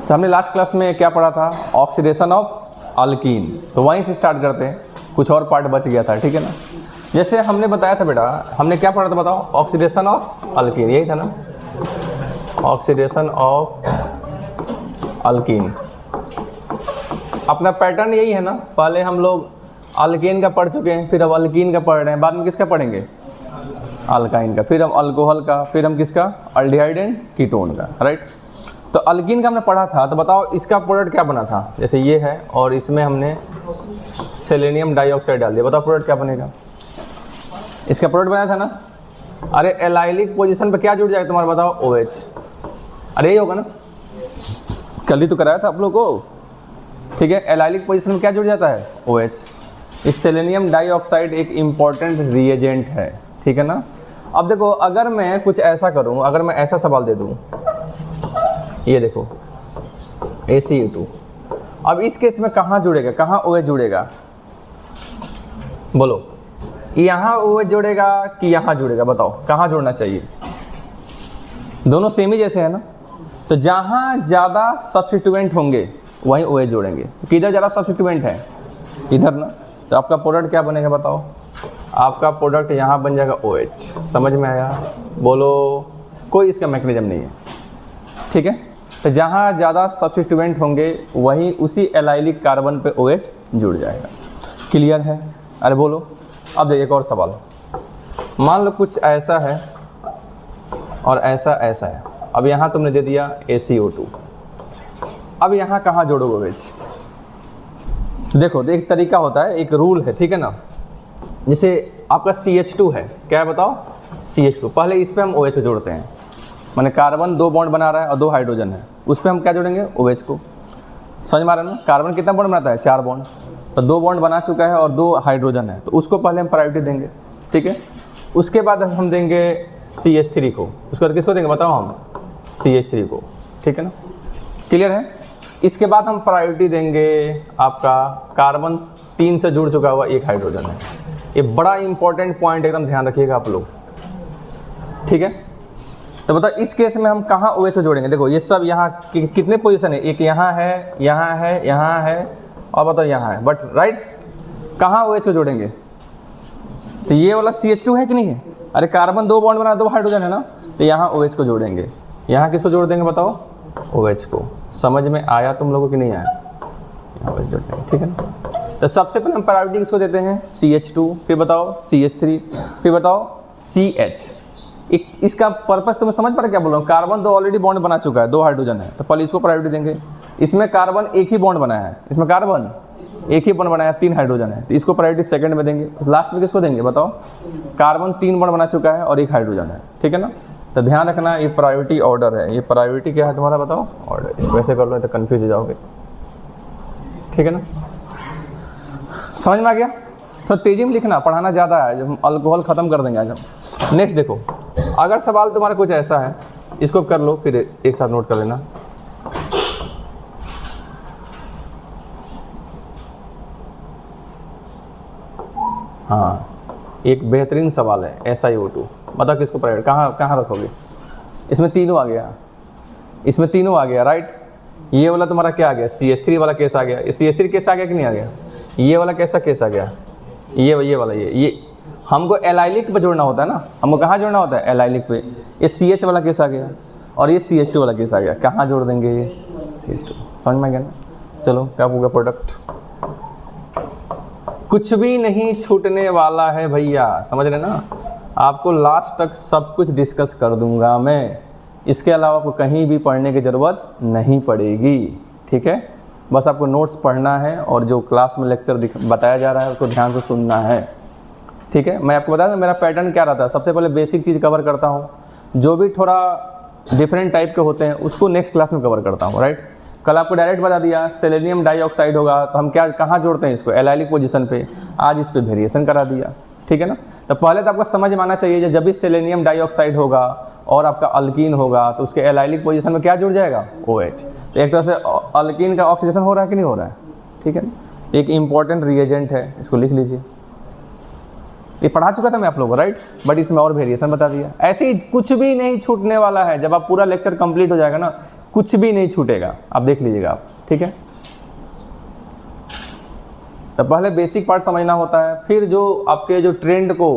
तो हमने last class में क्या पढ़ा था, ऑक्सीडेशन ऑफ अल्कीन। तो वहीं से स्टार्ट करते हैं, कुछ और पार्ट बच गया था, ठीक है ना। जैसे हमने बताया था बेटा, हमने क्या पढ़ा था बताओ, ऑक्सीडेशन ऑफ अल्कीन, यही था ना, ऑक्सीडेशन ऑफ अल्कीन। अपना पैटर्न यही है ना, पहले हम लोग अल्केन का पढ़ चुके हैं, फिर अब अल्कीन का पढ़ रहे हैं, बाद में किसका पढ़ेंगे, अल्काइन का, फिर हम अल्कोहल का, फिर हम किसका, अल्डिहाइड एंड कीटोन का, राइट। तो अल्कीन का हमने पढ़ा था, तो बताओ इसका प्रोडक्ट क्या बना था। जैसे ये है और इसमें हमने सेलेनियम डाइऑक्साइड डाल दिया, बताओ प्रोडक्ट क्या बनेगा। इसका प्रोडक्ट बनाया था ना। अरे एलाइलिक पोजीशन पे क्या जुड़ जाएगा तुम्हारा, बताओ, OH। अरे यही होगा ना, कल ही तो कराया था आप लोग को, ठीक है। एलाइलिक पोजीशन में क्या जुड़ जाता है, OH। इस सेलेनियम डाइऑक्साइड एक इम्पॉर्टेंट रिएजेंट है, ठीक है ना। अब देखो, अगर मैं कुछ ऐसा करूं, अगर मैं ऐसा सवाल दे दूं, ये देखो ACO2, अब इस केस में कहाँ जुड़ेगा, कहाँ OH जुड़ेगा, बोलो, यहाँ OH जुड़ेगा कि यहाँ जुड़ेगा, बताओ कहाँ जुड़ना चाहिए। दोनों सेम ही जैसे है ना, तो जहाँ ज़्यादा सब्स्टिट्यूएंट होंगे वहीं OH जोड़ेंगे। किधर ज़्यादा सब्स्टिट्यूएंट है, इधर ना, तो आपका प्रोडक्ट क्या बनेगा बताओ, आपका प्रोडक्ट यहाँ बन जाएगा OH। समझ में आया, बोलो, कोई इसका मैकेनिज्म नहीं है, ठीक है। तो जहाँ ज़्यादा सब्स्टिट्यूएंट होंगे वहीं उसी एलाइलिक कार्बन पे OH जुड़ जाएगा। क्लियर है, अरे बोलो। अब एक और सवाल, मान लो कुछ ऐसा है और ऐसा ऐसा है, अब यहाँ तुमने दे दिया ACO2, अब यहाँ कहाँ जोड़ोगे OH। देखो, एक तरीका होता है, एक रूल है, ठीक है ना। जैसे आपका CH2 है, क्या है बताओ, CH2, पहले इस पर हम OH जोड़ते हैं, माने कार्बन 2 बॉन्ड बना रहा है और 2 हाइड्रोजन है, उस पर हम क्या जोड़ेंगे, OH को। समझ में आ रहा है ना, कार्बन कितना बॉन्ड बनाता है, 4 बॉन्ड, तो 2 बॉन्ड बना चुका है और 2 हाइड्रोजन है, तो उसको पहले हम प्रायोरिटी देंगे, ठीक है। उसके बाद हम देंगे CH3 को, उसके बाद किसको देंगे बताओ, हम CH3 को, ठीक है ना। क्लियर है। इसके बाद हम प्रायोरिटी देंगे आपका कार्बन 3 से जुड़ चुका हुआ 1 हाइड्रोजन है। ये बड़ा इंपॉर्टेंट पॉइंट, एकदम ध्यान रखिएगा आप लोग, ठीक है। तो बताओ इस केस में हम कहाँ OH को जोड़ेंगे। देखो ये सब यहाँ कितने पोजीशन है, एक यहाँ है, यहाँ है, यहाँ है, और बताओ यहाँ है, बट राइट, कहाँ OH को जोड़ेंगे। तो ये वाला CH2 है कि नहीं है, अरे कार्बन 2 बॉन्ड बना 2 हाइड्रोजन है ना, तो यहाँ OH को जोड़ेंगे। यहाँ किसको जोड़ देंगे बताओ, OH को। समझ में आया तुम लोगों की नहीं आया, यहाँ OH जोड़ देंगे, ठीक है ना। तो सबसे पहले हम प्रायोरिटी किसको देते हैं, CH2, फिर बताओ CH3, फिर बताओ CH। इसका पर्पस तुम्हें समझ पा रहा क्या बोल रहा हूँ, कार्बन 2 ऑलरेडी बॉन्ड बना चुका है, 2 हाइड्रोजन है, तो पहले इसको प्रायोरिटी देंगे। इसमें कार्बन 1 ही बॉन्ड बनाया है, इसमें कार्बन 1 ही बॉन्ड बनाया है, 3 हाइड्रोजन है, तो इसको प्रायोरिटी सेकंड में देंगे। लास्ट में किसको देंगे बताओ, कार्बन 3 बॉन्ड बना चुका है और 1 हाइड्रोजन है, ठीक है ना। तो ध्यान रखना, ये प्रायोरिटी ऑर्डर है, ये प्रायोरिटी क्या है तुम्हारा बताओ, ऑर्डर। इसको ऐसे कर लो तो कन्फ्यूज हो जाओगे, ठीक है ना। समझ में आ गया। तो तेजी में लिखना, पढ़ाना ज़्यादा है, जब अल्कोहल ख़त्म कर देंगे आज हम। नेक्स्ट देखो, अगर सवाल तुम्हारा कुछ ऐसा है, इसको कर लो, फिर एक साथ नोट कर लेना। हाँ, एक बेहतरीन सवाल है, SiO2, बताओ किसको प्रायोरिटी, कहाँ रखोगे। इसमें तीनों आ गया, इसमें तीनों आ गया, राइट। ये वाला तुम्हारा क्या आ गया, CH3 वाला केस आ गया, ये CH3 केस आ गया कि नहीं आ गया, ये वाला कैसा केस आ गया, ये वाला, ये हमको एलाइलिक पे जोड़ना होता है ना, हमको कहाँ जोड़ना होता है, एलाइलिक पे। ये CH वाला केस आ गया और ये CH2 वाला केस आ गया, कहाँ जोड़ देंगे, ये CH2। समझ में आ गया ना। चलो क्या होगा प्रोडक्ट, कुछ भी नहीं छूटने वाला है भैया, समझ रहे ना। आपको लास्ट तक सब कुछ डिस्कस कर दूंगा मैं, इसके अलावा आपको कहीं भी पढ़ने की ज़रूरत नहीं पड़ेगी, ठीक है। बस आपको नोट्स पढ़ना है और जो क्लास में लेक्चर बताया जा रहा है उसको ध्यान से सुनना है, ठीक है। मैं आपको बता दूं मेरा पैटर्न क्या रहता है, सबसे पहले बेसिक चीज़ कवर करता हूँ, जो भी थोड़ा डिफरेंट टाइप के होते हैं उसको नेक्स्ट क्लास में कवर करता हूँ, राइट। कल आपको डायरेक्ट बता दिया सेलेनियम डाइऑक्साइड होगा तो हम क्या कहाँ जोड़ते हैं इसको, एलाइलिक पोजीशन पे, आज इस पे वेरिएशन करा दिया, ठीक है ना। तो पहले तो आपको समझ में आना चाहिए जब भी सेलेनियम डाइऑक्साइड होगा और आपका अल्कीन होगा तो उसके एलाइलिक पोजीशन में क्या जुड़ जाएगा, OH। तो एक तरह से अल्कीन का ऑक्सीडेशन हो रहा है कि नहीं हो रहा है, ठीक है ना। एक इम्पॉर्टेंट रिएजेंट है, इसको लिख लीजिए। ये पढ़ा चुका था मैं आप लोगों को, राइट, बट इसमें और वेरिएशन बता दिया। ऐसे ही कुछ भी नहीं छूटने वाला है, जब आप पूरा लेक्चर कंप्लीट हो जाएगा ना, कुछ भी नहीं छूटेगा, आप देख लीजिएगा आप, ठीक है। तो पहले बेसिक पार्ट समझना होता है, फिर जो आपके जो ट्रेंड को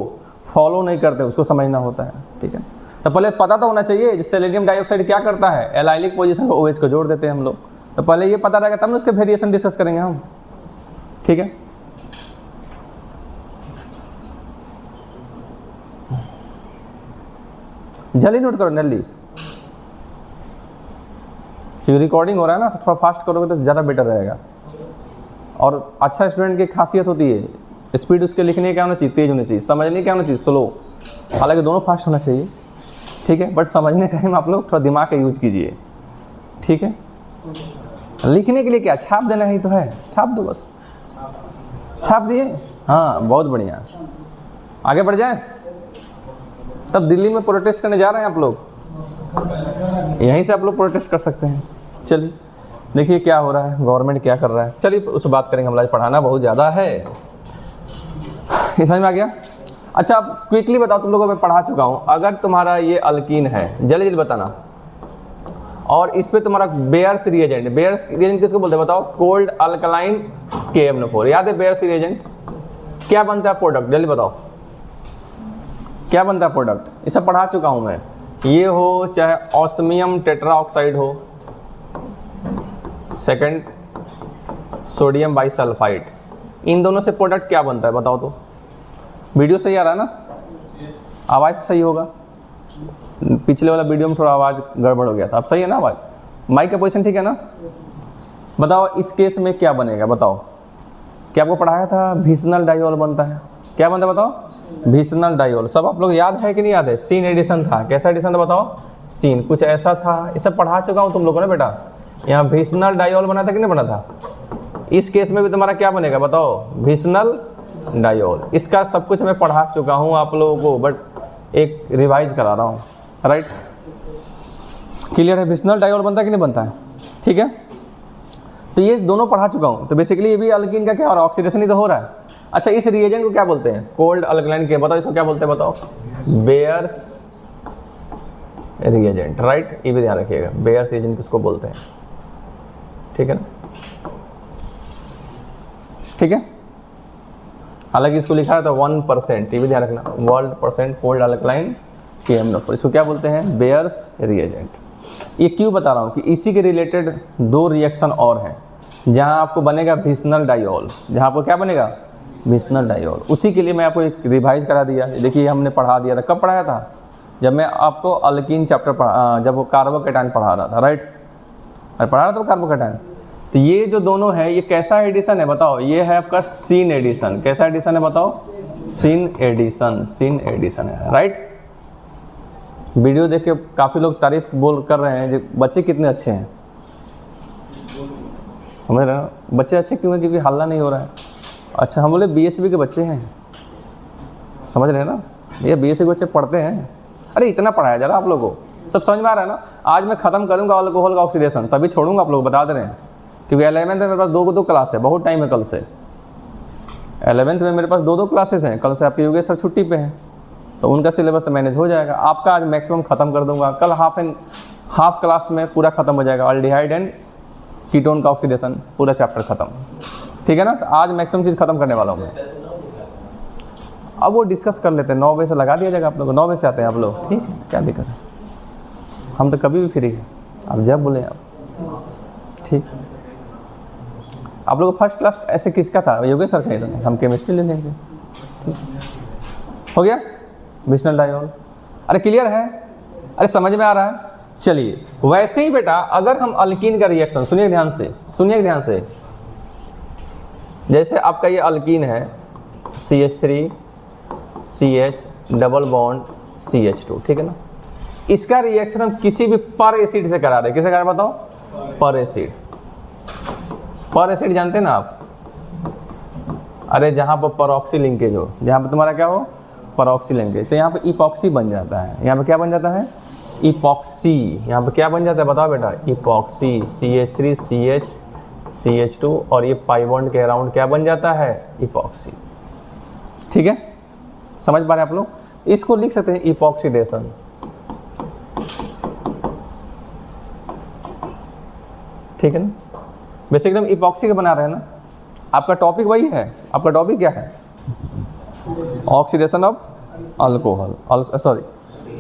फॉलो नहीं करते उसको समझना होता है, ठीक है। तो पहले पता तो होना चाहिए जिससे सेलेनियम डाइऑक्साइड क्या करता है, एलाइलिक पोजीशन को OH को जोड़ देते हैं हम लोग। तो पहले ये पता रहेगा तब ना उसके वेरिएशन डिस्कस करेंगे हम, ठीक है। जल्दी नोट करो नल्ली, क्योंकि रिकॉर्डिंग हो रहा है ना, तो थोड़ा फास्ट करोगे तो ज़्यादा बेटर रहेगा। और अच्छा स्टूडेंट की खासियत होती है, स्पीड उसके लिखने क्या होना चाहिए, तेज होनी चाहिए, समझने क्या होना चाहिए, स्लो। हालांकि दोनों फास्ट होना चाहिए, ठीक है, बट समझने टाइम आप लोग थोड़ा दिमाग का यूज कीजिए, ठीक है। लिखने के लिए क्या, छाप देना ही तो है, छाप दो बस, छाप दिए, हाँ बहुत बढ़िया। आगे बढ़ जाए, तब दिल्ली में प्रोटेस्ट करने जा रहे हैं आप लोग, यहीं से आप लोग प्रोटेस्ट कर सकते हैं। चलिए देखिए क्या हो रहा है, गवर्नमेंट क्या कर रहा है, चलिए उस बात करेंगे। हम लोग पढ़ाना बहुत ज़्यादा है, ये समझ में आ गया। अच्छा आप क्विकली बताओ, तुम लोगों को मैं पढ़ा चुका हूँ, अगर तुम्हारा ये अल्कीन है, जल्दी जल्दी बताना, और इस पे तुम्हारा बेयर्स रिएजेंट, बेयर्स रिएजेंट किसको बोलते हैं बताओ, कोल्ड अल्कलाइन KMnO4, याद है बेयर्स रिएजेंट क्या बनता है प्रोडक्ट, जल्दी बताओ क्या बनता है प्रोडक्ट, ये सब पढ़ा चुका हूँ मैं। ये हो चाहे ऑस्मियम टेट्राऑक्साइड हो, सेकंड सोडियम बाइसल्फाइड, इन दोनों से प्रोडक्ट क्या बनता है बताओ तो। वीडियो सही आ रहा है ना, आवाज़ सही होगा, पिछले वाला वीडियो में थोड़ा आवाज़ गड़बड़ हो गया था, अब सही है ना आवाज़, माइक का पोजीशन ठीक है ना। बताओ इस केस में क्या बनेगा बताओ, क्या आपको पढ़ाया था विसनल डाइऑल बनता है, क्या बनता है बताओ, विसनल डाइऑल। सब आप लोग याद है कि नहीं याद है, सीन एडिशन था, कैसा एडिशन था बताओ, सीन कुछ ऐसा था, ये सब पढ़ा चुका हूँ तुम लोगों ने बेटा। यहाँ विसनल डाइऑल बना था कि नहीं बना था, इस केस में भी तुम्हारा क्या बनेगा बताओ, विसनल डाइऑल। इसका सब कुछ मैं पढ़ा चुका हूँ आप लोगों को, बट एक रिवाइज करा रहा हूँ, राइट, क्लियर है। विसनल डाइऑल बनता है कि नहीं बनता है, ठीक है। तो ये दोनों पढ़ा चुका हूँ, तो बेसिकली ये भी अल्कीन का क्या हो रहा है, ऑक्सीडेशन ही तो हो रहा है। अच्छा इस रिएजेंट को क्या बोलते हैं, कोल्ड अल्कलाइन के, बताओ इसको क्या बोलते हैं बताओ, बेयर्स रिएजेंट, राइट, ये भी ध्यान रखिएगा, बेयर्स रिएजेंट किसको बोलते हैं, ठीक है ना, ठीक है। हालांकि इसको लिखा है तो 1%, ये भी ध्यान रखना, 1% कोल्ड अल्कलाइन KMnO4, इसको क्या बोलते हैं, बेयर्स रिएजेंट। ये क्यों बता रहा हूँ कि इसी के रिलेटेड दो रिएक्शन और हैं, जहाँ आपको बनेगा विसनल डाइऑल, जहाँ आपको क्या बनेगा, विसनल डाइऑल। उसी के लिए मैं आपको एक रिवाइज करा दिया, देखिए हमने पढ़ा दिया था, कब पढ़ाया था, जब मैं आपको अल्कीन चैप्टर पढ़ा, जब वो कार्बोकैटायन पढ़ा रहा था, राइट, पढ़ा रहा था कार्बोकैटायन। तो ये जो दोनों है ये कैसा एडिशन है बताओ, ये है आपका सीन एडिशन, कैसा एडिशन है बताओ, सीन एडिशन, सीन एडिशन है, राइट। वीडियो देख के काफ़ी लोग तारीफ बोल कर रहे हैं, जो बच्चे कितने अच्छे हैं, समझ रहे हो, बच्चे अच्छे क्यों हैं, क्योंकि हल्ला नहीं हो रहा है। अच्छा हम बोले BSB के बच्चे हैं, समझ रहे हैं ना, ये BSB के बच्चे पढ़ते हैं, अरे इतना पढ़ाया जा रहा आप लोगों को, सब समझ में आ रहा है ना। आज मैं ख़त्म करूँगा अल्कोहल का ऑक्सीडेशन, तभी छोड़ूंगा, आप लोग बता दे रहे हैं, क्योंकि 11th में मेरे पास दो क्लास है, बहुत टाइम है कल से, 11th में मेरे पास दो क्लासेस हैं, कल से आपके योगेश सर छुट्टी पे हैं, तो उनका सिलेबस तो मैनेज हो जाएगा। आपका आज मैक्सिमम ख़त्म कर दूंगा, कल हाफ क्लास में पूरा ख़त्म हो जाएगा, अल्डिहाइड एंड कीटोन का ऑक्सीडेशन पूरा चैप्टर ख़त्म, ठीक है ना। तो आज मैक्सिमम चीज़ ख़त्म करने वाला हूँ मैं, अब वो डिस्कस कर लेते हैं, 9 बजे से लगा दिया जाएगा आप लोग, 9 बजे से आते हैं आप लोग, ठीक है, क्या दिक्कत है, हम तो कभी भी फ्री हैं, आप जब बोलें आप, ठीक। आप लोग फर्स्ट क्लास ऐसे किसका था, योगेश सर का ही था, हम केमिस्ट्री ले लेंगे, ठीक हो गया, विसनल डाइऑल। अरे क्लियर है, अरे समझ में आ रहा है। चलिए वैसे ही बेटा अगर हम अल्कीन का रिएक्शन, सुनिए ध्यान से, सुनिए ध्यान से, जैसे आपका ये अल्कीन है CH3 CH double bond CH2, ठीक है ना, इसका रिएक्शन हम किसी भी पर एसिड से करा रहे हैं, किसे करा रहे बताओ, पर एसिड। पर एसिड जानते हैं ना आप, अरे जहाँ पर परऑक्सी लिंकेज हो, जहाँ पर तुम्हारा क्या हो, परऑक्सी लिंकेज, तो यहाँ पे इपॉक्सी बन जाता है, यहाँ पे क्या बन जाता है, इपॉक्सी, यहाँ पे क्या बन जाता है बताओ बेटा, इपॉक्सी, CH3 CH CH2 और ये पाई बॉन्ड के अराउंड क्या बन जाता है, इपॉक्सी, ठीक है। समझ पा रहे हैं आप लोग? इसको लिख सकते हैं इपॉक्सीडेशन। ठीक है ना, बेसिकली हम इपॉक्सी का बना रहे हैं ना, आपका टॉपिक वही है। आपका टॉपिक क्या है? Oxidation of alcohol, sorry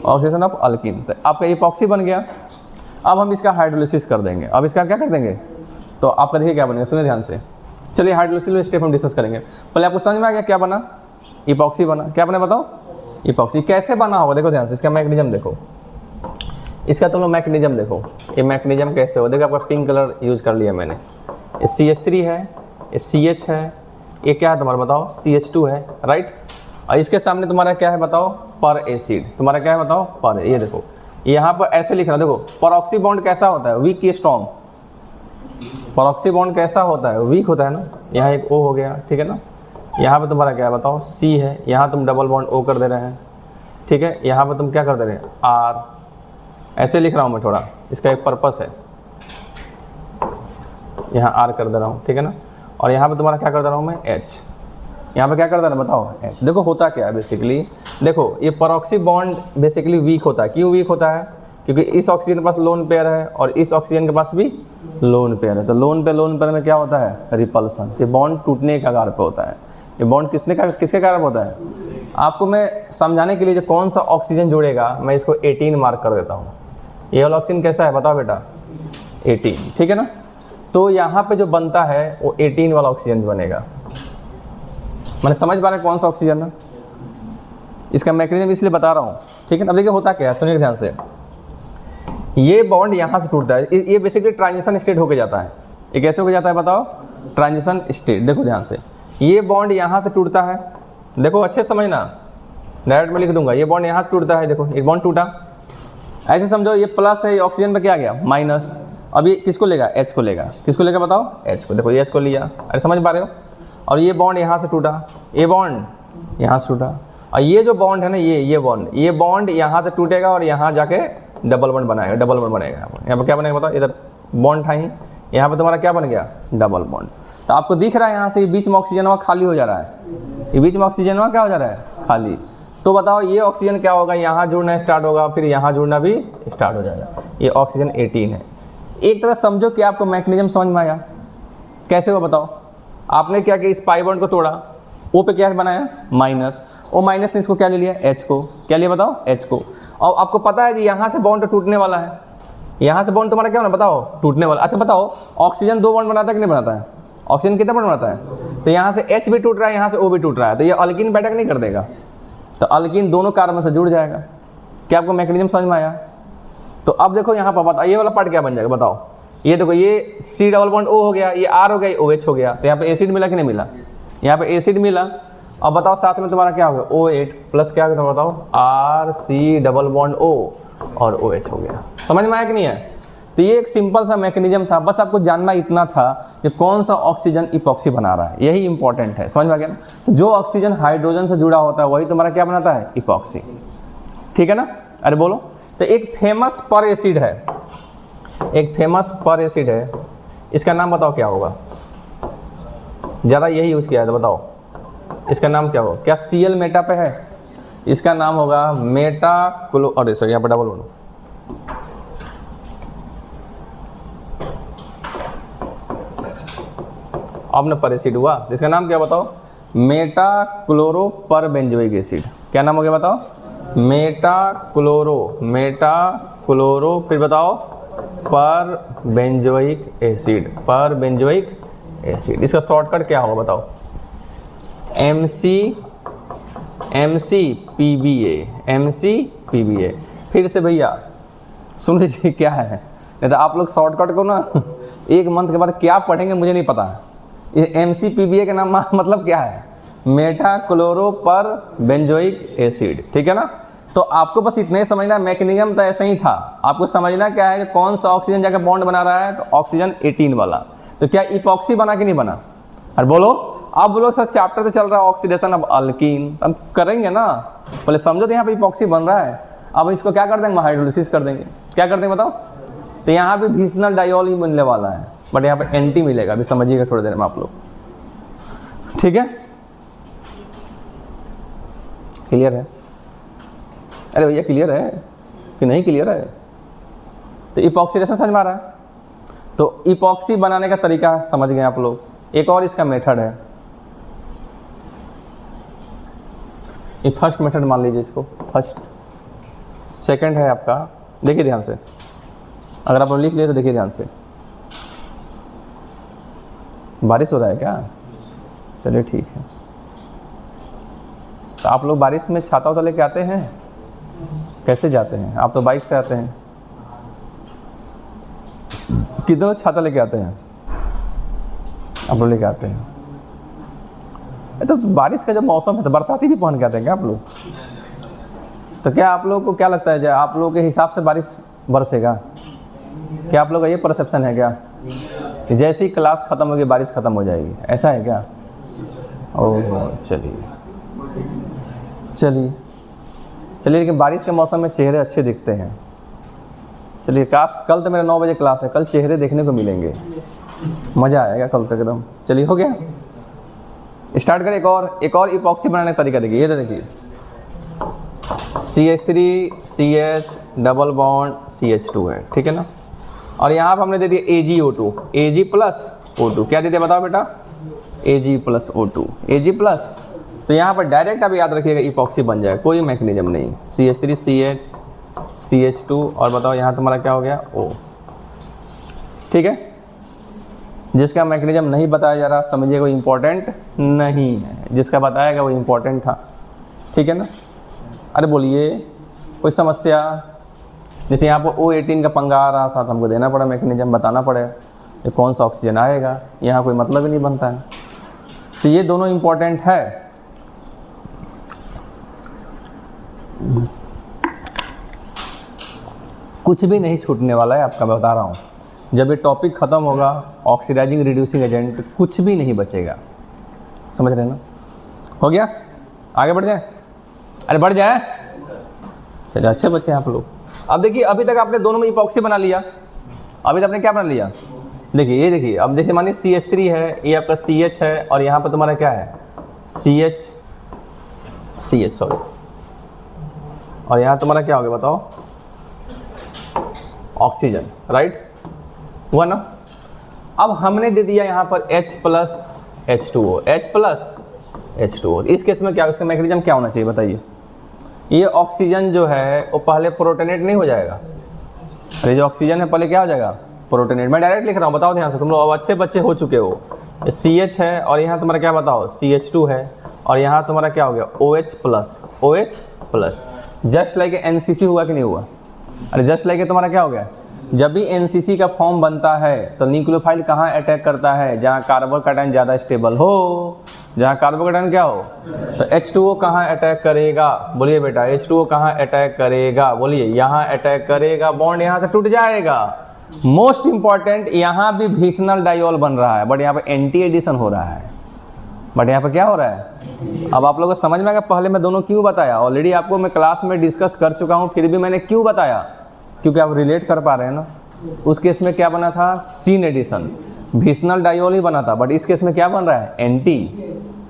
oxidation of alkyne. तो आपका इपॉक्सी बन गया। अब हम इसका हाइड्रोलिसिस कर देंगे। अब इसका क्या कर देंगे? तो आपका देखिए क्या बनेगा, सुनिए ध्यान से। चलिए हाइड्रोलिसिस में स्टेप हम डिस्कस करेंगे। पहले आपको समझ में आ गया क्या बना? इपॉक्सी बना। क्या बना बताओ? इपॉक्सी। कैसे बना होगा देखो ध्यान से, इसका मैकेनिज्म देखो, इसका तुम लोग मैकेनिज्म देखो, ये मैकेनिज्म कैसे हो। देखो आपका पिंक कलर यूज़ कर लिया मैंने। ये CH3 है, ये CH है, ये क्या है तुम्हारा बताओ? CH2 है, राइट। और इसके सामने तुम्हारा क्या है बताओ? पर एसिड। तुम्हारा क्या है बताओ? पर। ये देखो यहाँ पर ऐसे लिख रहा देखो, परऑक्सी बॉन्ड कैसा होता है? वीक की स्ट्रॉन्ग। परऑक्सी बॉन्ड कैसा होता है? वीक होता है ना। यहाँ एक O हो गया, ठीक है ना। यहाँ पे तुम्हारा क्या है बताओ? C है। यहाँ तुम डबल बॉन्ड O कर दे रहे हैं, ठीक है। यहाँ पे तुम क्या कर दे रहे हैं? R। ऐसे लिख रहा हूँ मैं थोड़ा, इसका एक पर्पस है। यहाँ R कर दे रहा हूँ, ठीक है ना। और यहाँ पे तुम्हारा क्या कर दे रहा हूँ मैं? H। यहाँ पे क्या कर दे रहा है बताओ? H। देखो होता क्या है बेसिकली, देखो ये परऑक्सी बॉन्ड बेसिकली वीक होता है। क्यों वीक होता है? क्योंकि इस ऑक्सीजन के पास लोन पेयर है और इस ऑक्सीजन के पास भी लोन पेयर है। तो लोन पेयर में क्या होता है? रिपल्सन। ये बॉन्ड टूटने के आधार पर होता है। ये बॉन्ड किसके कारण होता है? आपको मैं समझाने के लिए जो कौन सा ऑक्सीजन जुड़ेगा, मैं इसको 18 मार्क कर देता हूँ। ये वाला ऑक्सीजन कैसा है बताओ बेटा? 18, ठीक है ना। तो यहाँ पे जो बनता है वो 18 वाला ऑक्सीजन बनेगा। मैंने समझ पा रहे कौन सा ऑक्सीजन है? इसका मैकेनिज्म इसलिए बता रहा हूँ, ठीक है ना। अब देखिए होता क्या है, सुनिए ध्यान से। ये बॉन्ड यहाँ से टूटता है, ये बेसिकली ट्रांजिशन स्टेट होके जाता है। ये कैसे होके जाता है बताओ? Transition state. देखो ध्यान से, ये बॉन्ड यहाँ से टूटता है। देखो अच्छे समझना, डायरेक्ट में लिख दूंगा। ये बॉन्ड यहाँ से टूटता है, देखो ये बॉन्ड टूटा। ऐसे समझो ये प्लस है, ये ऑक्सीजन पे क्या गया? माइनस। अब ये किसको लेगा? H को लेगा। किसको लेगा बताओ? H को। देखो ये H को लिया, अरे समझ पा रहे हो। और ये बॉन्ड यहाँ से टूटा, ये बॉन्ड यहाँ से टूटा। और ये जो बॉन्ड है ना, ये बॉन्ड यहाँ से टूटेगा और यहाँ जाके डबल बॉन्ड बनाएगा। डबल बॉन्ड बनेगा यहाँ पर क्या बनेगा बताओ? इधर बॉन्ड था ही, यहाँ पर तुम्हारा क्या बन गया? Double bond. तो आपको दिख रहा है यहाँ से बीच में ऑक्सीजन वहाँ खाली हो जा रहा है। ये बीच में ऑक्सीजन वहाँ क्या हो जा रहा है? खाली। तो बताओ ये ऑक्सीजन क्या होगा? यहाँ जुड़ना स्टार्ट होगा, फिर यहाँ जुड़ना भी स्टार्ट हो जाएगा। ये ऑक्सीजन 18 है। एक तरह समझो कि आपको मैकेनिज्म समझ में आया। कैसे हो बताओ? आपने क्या किया? इस पाई बॉन्ड को तोड़ा, O पे क्या बनाया? माइनस। O माइनस ने इसको क्या ले लिया? H को। क्या लिया बताओ? H को। और आपको पता है कि यहाँ से बॉन्ड टूटने वाला है। यहाँ से बॉन्ड तुम्हारा क्या होना बताओ? टूटने वाला। अच्छा बताओ, ऑक्सीजन 2 बॉन्ड बनाता है कि नहीं बनाता है? ऑक्सीजन कितना बॉन्ड बनाता है? तो यहाँ से H भी टूट रहा है, यहाँ से O भी टूट रहा है, तो ये अल्कीन बैठक नहीं कर देगा। तो अल्कीन दोनों कार्बन से जुड़ जाएगा। क्या आपको मैकेनिज्म समझ में आया? तो अब देखो यहाँ पर बताओ, ये वाला पार्ट क्या बन जाएगा बताओ? ये देखो, ये C डबल बॉन्ड O हो गया, ये R हो गया, ये OH हो गया। तो यहाँ पे एसिड मिला कि नहीं मिला? यहाँ पे एसिड मिला। अब बताओ साथ में तुम्हारा क्या हो गया? O8 प्लस क्या हो गया बताओ? RC डबल बॉन्ड O और OH हो गया। समझ में आया कि नहीं है? तो ये एक सिंपल सा मैकेनिज्म था, बस आपको जानना इतना था कि कौन सा ऑक्सीजन इपॉक्सी बना रहा है, यही इंपॉर्टेंट है। समझ में आ गया? जो ऑक्सीजन हाइड्रोजन से जुड़ा होता है वही तुम्हारा क्या बनाता है? इपॉक्सी। ठीक है ना? अरे बोलो। तो एक फेमस पर एसिड है, एक फेमस पर एसिड है, इसका नाम बताओ क्या होगा? ज़्यादा यही यूज़ किया है, तो बताओ इसका नाम क्या होगा? क्या Cl मेटा पे है? इसका नाम होगा मेटाक्लो, अरे सॉरी यहाँ पर डबल बोलो, अब ना पर एसिड हुआ, इसका नाम क्या बताओ? मेटाक्लोरो पर बेंजोइक एसिड। क्या नाम हो गया बताओ? मेटाक्लोरो फिर बताओ पर बेंजोइक एसिड, पर बेंजोइक एसिड। इसका शॉर्टकट क्या होगा बताओ? MCPBA। फिर से भैया सुन लीजिए क्या है, नहीं तो आप लोग शॉर्टकट को ना एक मंथ के बाद क्या पढ़ेंगे मुझे नहीं पता। ये MCPBA का नाम मतलब क्या है? मेटाक्लोरो पर बेंजोइक एसिड। ठीक है ना? तो आपको बस इतने समझना, मैकेनिज्म तो ऐसा ही था। आपको समझना क्या है कि कौन सा ऑक्सीजन जाकर बॉन्ड बना रहा है, तो ऑक्सीजन 18 वाला। तो क्या इपॉक्सी बना कि नहीं बना? अरे बोलो, आप बोलो सर चैप्टर तो चल रहा है ऑक्सीडेशन ऑफ अल्कीन, हम करेंगे ना। पहले समझो तो यहाँ पे इपॉक्सी बन रहा है, अब इसको क्या कर देंगे? हाइड्रोलिसिस कर देंगे। क्या कर देंगे बताओ? तो यहाँ पे भीषणल डायोल ही बनने वाला है, बट यहाँ पे एंटी मिलेगा, अभी समझिएगा थोड़ी देर में आप लोग। ठीक है? क्लियर है? अरे भैया क्लियर है कि नहीं क्लियर है? तो इपॉक्सी रेशन समझ में आ रहा है? तो इपॉक्सी बनाने का तरीका समझ गए आप लोग। एक और इसका मेथड है, ये फर्स्ट मेथड मान लीजिए इसको, फर्स्ट। सेकंड है आपका, देखिए ध्यान से, अगर आप लिख लिए तो देखिए ध्यान से। बारिश हो रहा है क्या? चलिए ठीक है। तो आप लोग बारिश में छाता उता लेके आते हैं? कैसे जाते हैं? आप तो बाइक से आते हैं। कितने छाता लेके आते हैं? आप लोग लेके आते हैं। तो बारिश का जब मौसम है तो बरसाती भी पहन के आते हैं क्या आप लोग? तो क्या आप लोग को क्या लगता है, आप लोगों के हिसाब से बारिश बरसेगा? क्या आप लोग का ये परसेप्शन है क्या कि जैसे ही क्लास ख़त्म होगी बारिश ख़त्म हो जाएगी, ऐसा है क्या? ओह चलिए चलिए चलिए, लेकिन बारिश के मौसम में चेहरे अच्छे दिखते हैं। चलिए काश कल तो मेरा 9 बजे क्लास है, कल चेहरे देखने को मिलेंगे, मज़ा आएगा कल तक एकदम। चलिए हो गया, स्टार्ट करें। एक और इपॉक्सी बनाने का तरीका देखिए, ये देखिए CH3 CH double bond CH2 है, ठीक है ना। और यहाँ पर हमने दे दिया AgO2, Ag प्लस O2, क्या दे दिया बताओ बेटा? Ag plus O2, Ag plus. तो यहाँ पर डायरेक्ट आप याद रखिएगा इपॉक्सी बन जाएगा, कोई मैकेनिज्म नहीं। CH3 CH CH2 और बताओ यहाँ तुम्हारा क्या हो गया? O, ठीक है। जिसका मैकेनिज्म नहीं बताया जा रहा समझिएगा वो इम्पोर्टेंट नहीं है, जिसका बताएगा वो इम्पोर्टेंट था, ठीक है ना। अरे बोलिए कोई समस्या? जैसे यहाँ पर O18 का पंगा आ रहा था तो हमको देना पड़ा मैकेनिज्म, बताना पड़ेगा ये कौन सा ऑक्सीजन आएगा, यहाँ कोई मतलब ही नहीं बनता है। तो ये दोनों इम्पोर्टेंट है। कुछ भी नहीं छूटने वाला है आपका, मैं बता रहा हूँ। जब ये टॉपिक ख़त्म होगा ऑक्सीडाइजिंग रिड्यूसिंग एजेंट कुछ भी नहीं बचेगा, समझ रहे हैं ना। हो गया, आगे बढ़ जाए? अरे बढ़ जाए, चलिए अच्छे बच्चे हैं आप लोग। अब देखिए अभी तक आपने दोनों में इपॉक्सी बना लिया, अभी तक आपने क्या बना लिया? देखिए ये देखिए, अब जैसे मानिए CH3 है, ये आपका CH है और यहाँ पर तुम्हारा क्या है? CH सॉरी, और यहाँ तुम्हारा क्या हो गया बताओ? ऑक्सीजन, राइट हुआ ना। अब हमने दे दिया यहाँ पर H plus H2O, H plus H2O। इस केस में क्या, इसका मैकेनिज्म क्या होना चाहिए बताइए? ये ऑक्सीजन जो है वो पहले प्रोटोनेट नहीं हो जाएगा? अरे जो ऑक्सीजन है पहले क्या हो जाएगा? प्रोटोनेट। मैं डायरेक्ट लिख रहा हूँ, बताओ ध्यान से, तुम लोग अब अच्छे बच्चे हो चुके हो। ये CH है और यहाँ तुम्हारा क्या बताओ? CH2 है और यहाँ तुम्हारा क्या हो गया? OH plus, OH plus. Just like NCC हुआ कि नहीं हुआ? अरे जस्ट लाइक तुम्हारा क्या हो गया? जब भी NCC का फॉर्म बनता है तो न्यूक्लियोफाइल कहाँ अटैक करता है? जहाँ कार्बोकैटायन ज़्यादा स्टेबल हो, जहाँ कार्बोकैटायन क्या हो। तो H2O कहाँ अटैक करेगा? बोलिए बेटा, H2O कहाँ अटैक करेगा? बोलिए, यहाँ अटैक करेगा, बॉन्ड यहाँ से टूट जाएगा। मोस्ट इंपॉर्टेंट, यहाँ भी भीषणल डाइऑल बन रहा है बट यहाँ पे एंटी एडिशन हो रहा है। बट यहाँ पे क्या हो रहा है? अब आप लोगों को समझ में आएगा पहले मैं दोनों क्यों बताया। ऑलरेडी आपको मैं क्लास में डिस्कस कर चुका हूँ, फिर भी मैंने क्यों बताया? क्योंकि आप रिलेट कर पा रहे हैं ना। उस केस में क्या बना था? सीन एडिशन, भीषणल डाइऑल ही बना था, बट इस केस में क्या बन रहा है? एंटी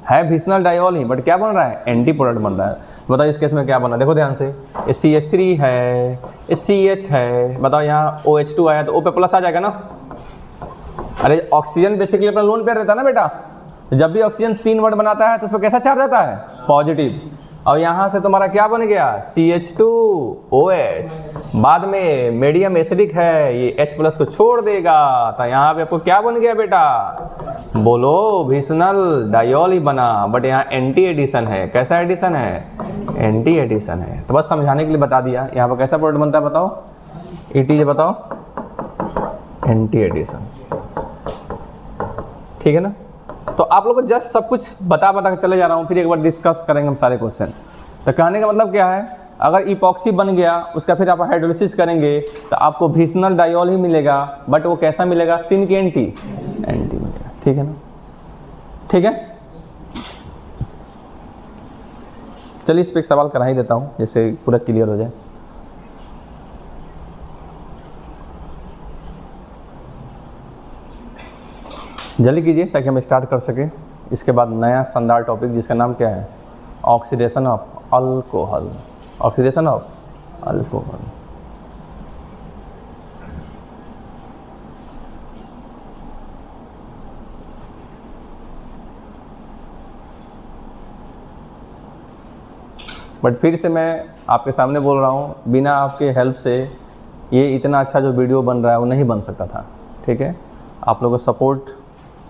है, भीषणल डाइऑल ही, बट क्या बन रहा है? एंटी प्रोडक्ट बन रहा है। बताओ इस केस में क्या बना? देखो ध्यान से, ये CH3 है, ये CH है, बताओ यहाँ OH2 आया तो O पे प्लस आ जाएगा ना। अरे ऑक्सीजन बेसिकली अपना लोन पेयर रहता है ना बेटा, जब भी ऑक्सीजन 3 वर्ड बनाता है तो उस पर कैसा चार्ज आता है? पॉजिटिव। और यहाँ से तुम्हारा क्या बन गया? CH2OH। बाद में मीडियम एसिडिक है, ये H प्लस को छोड़ देगा, तो यहाँ पे आपको क्या बन गया बेटा? बोलो, भीषणल डाइऑल ही बना, बट यहाँ एंटी एडिशन है। कैसा एडिशन है? एंटी एडिशन है। तो बस समझाने के लिए बता दिया। यहाँ पर कैसा प्रोडक्ट बनता है बताओ? इट इज बताओ एंटी एडिशन, ठीक है ना। तो आप लोग को जस्ट सब कुछ बता के चले जा रहा हूँ, फिर एक बार डिस्कस करेंगे हम सारे क्वेश्चन। तो कहने का मतलब क्या है? अगर इपॉक्सी बन गया उसका फिर आप हाइड्रोलिसिस करेंगे तो आपको भीषणल डाइऑल ही मिलेगा, बट वो कैसा मिलेगा? सिन की एंटी मिलेगा, ठीक है ना। ठीक है, चलिए इस पर एक सवाल करा ही देता हूँ जिससे पूरा क्लियर हो जाए। जल्दी कीजिए ताकि हम स्टार्ट कर सकें। इसके बाद नया शानदार टॉपिक जिसका नाम क्या है? Oxidation of alcohol, oxidation of alcohol. But फिर से मैं आपके सामने बोल रहा हूँ, बिना आपके हेल्प से ये इतना अच्छा जो वीडियो बन रहा है वो नहीं बन सकता था। ठीक है, आप लोगों का सपोर्ट,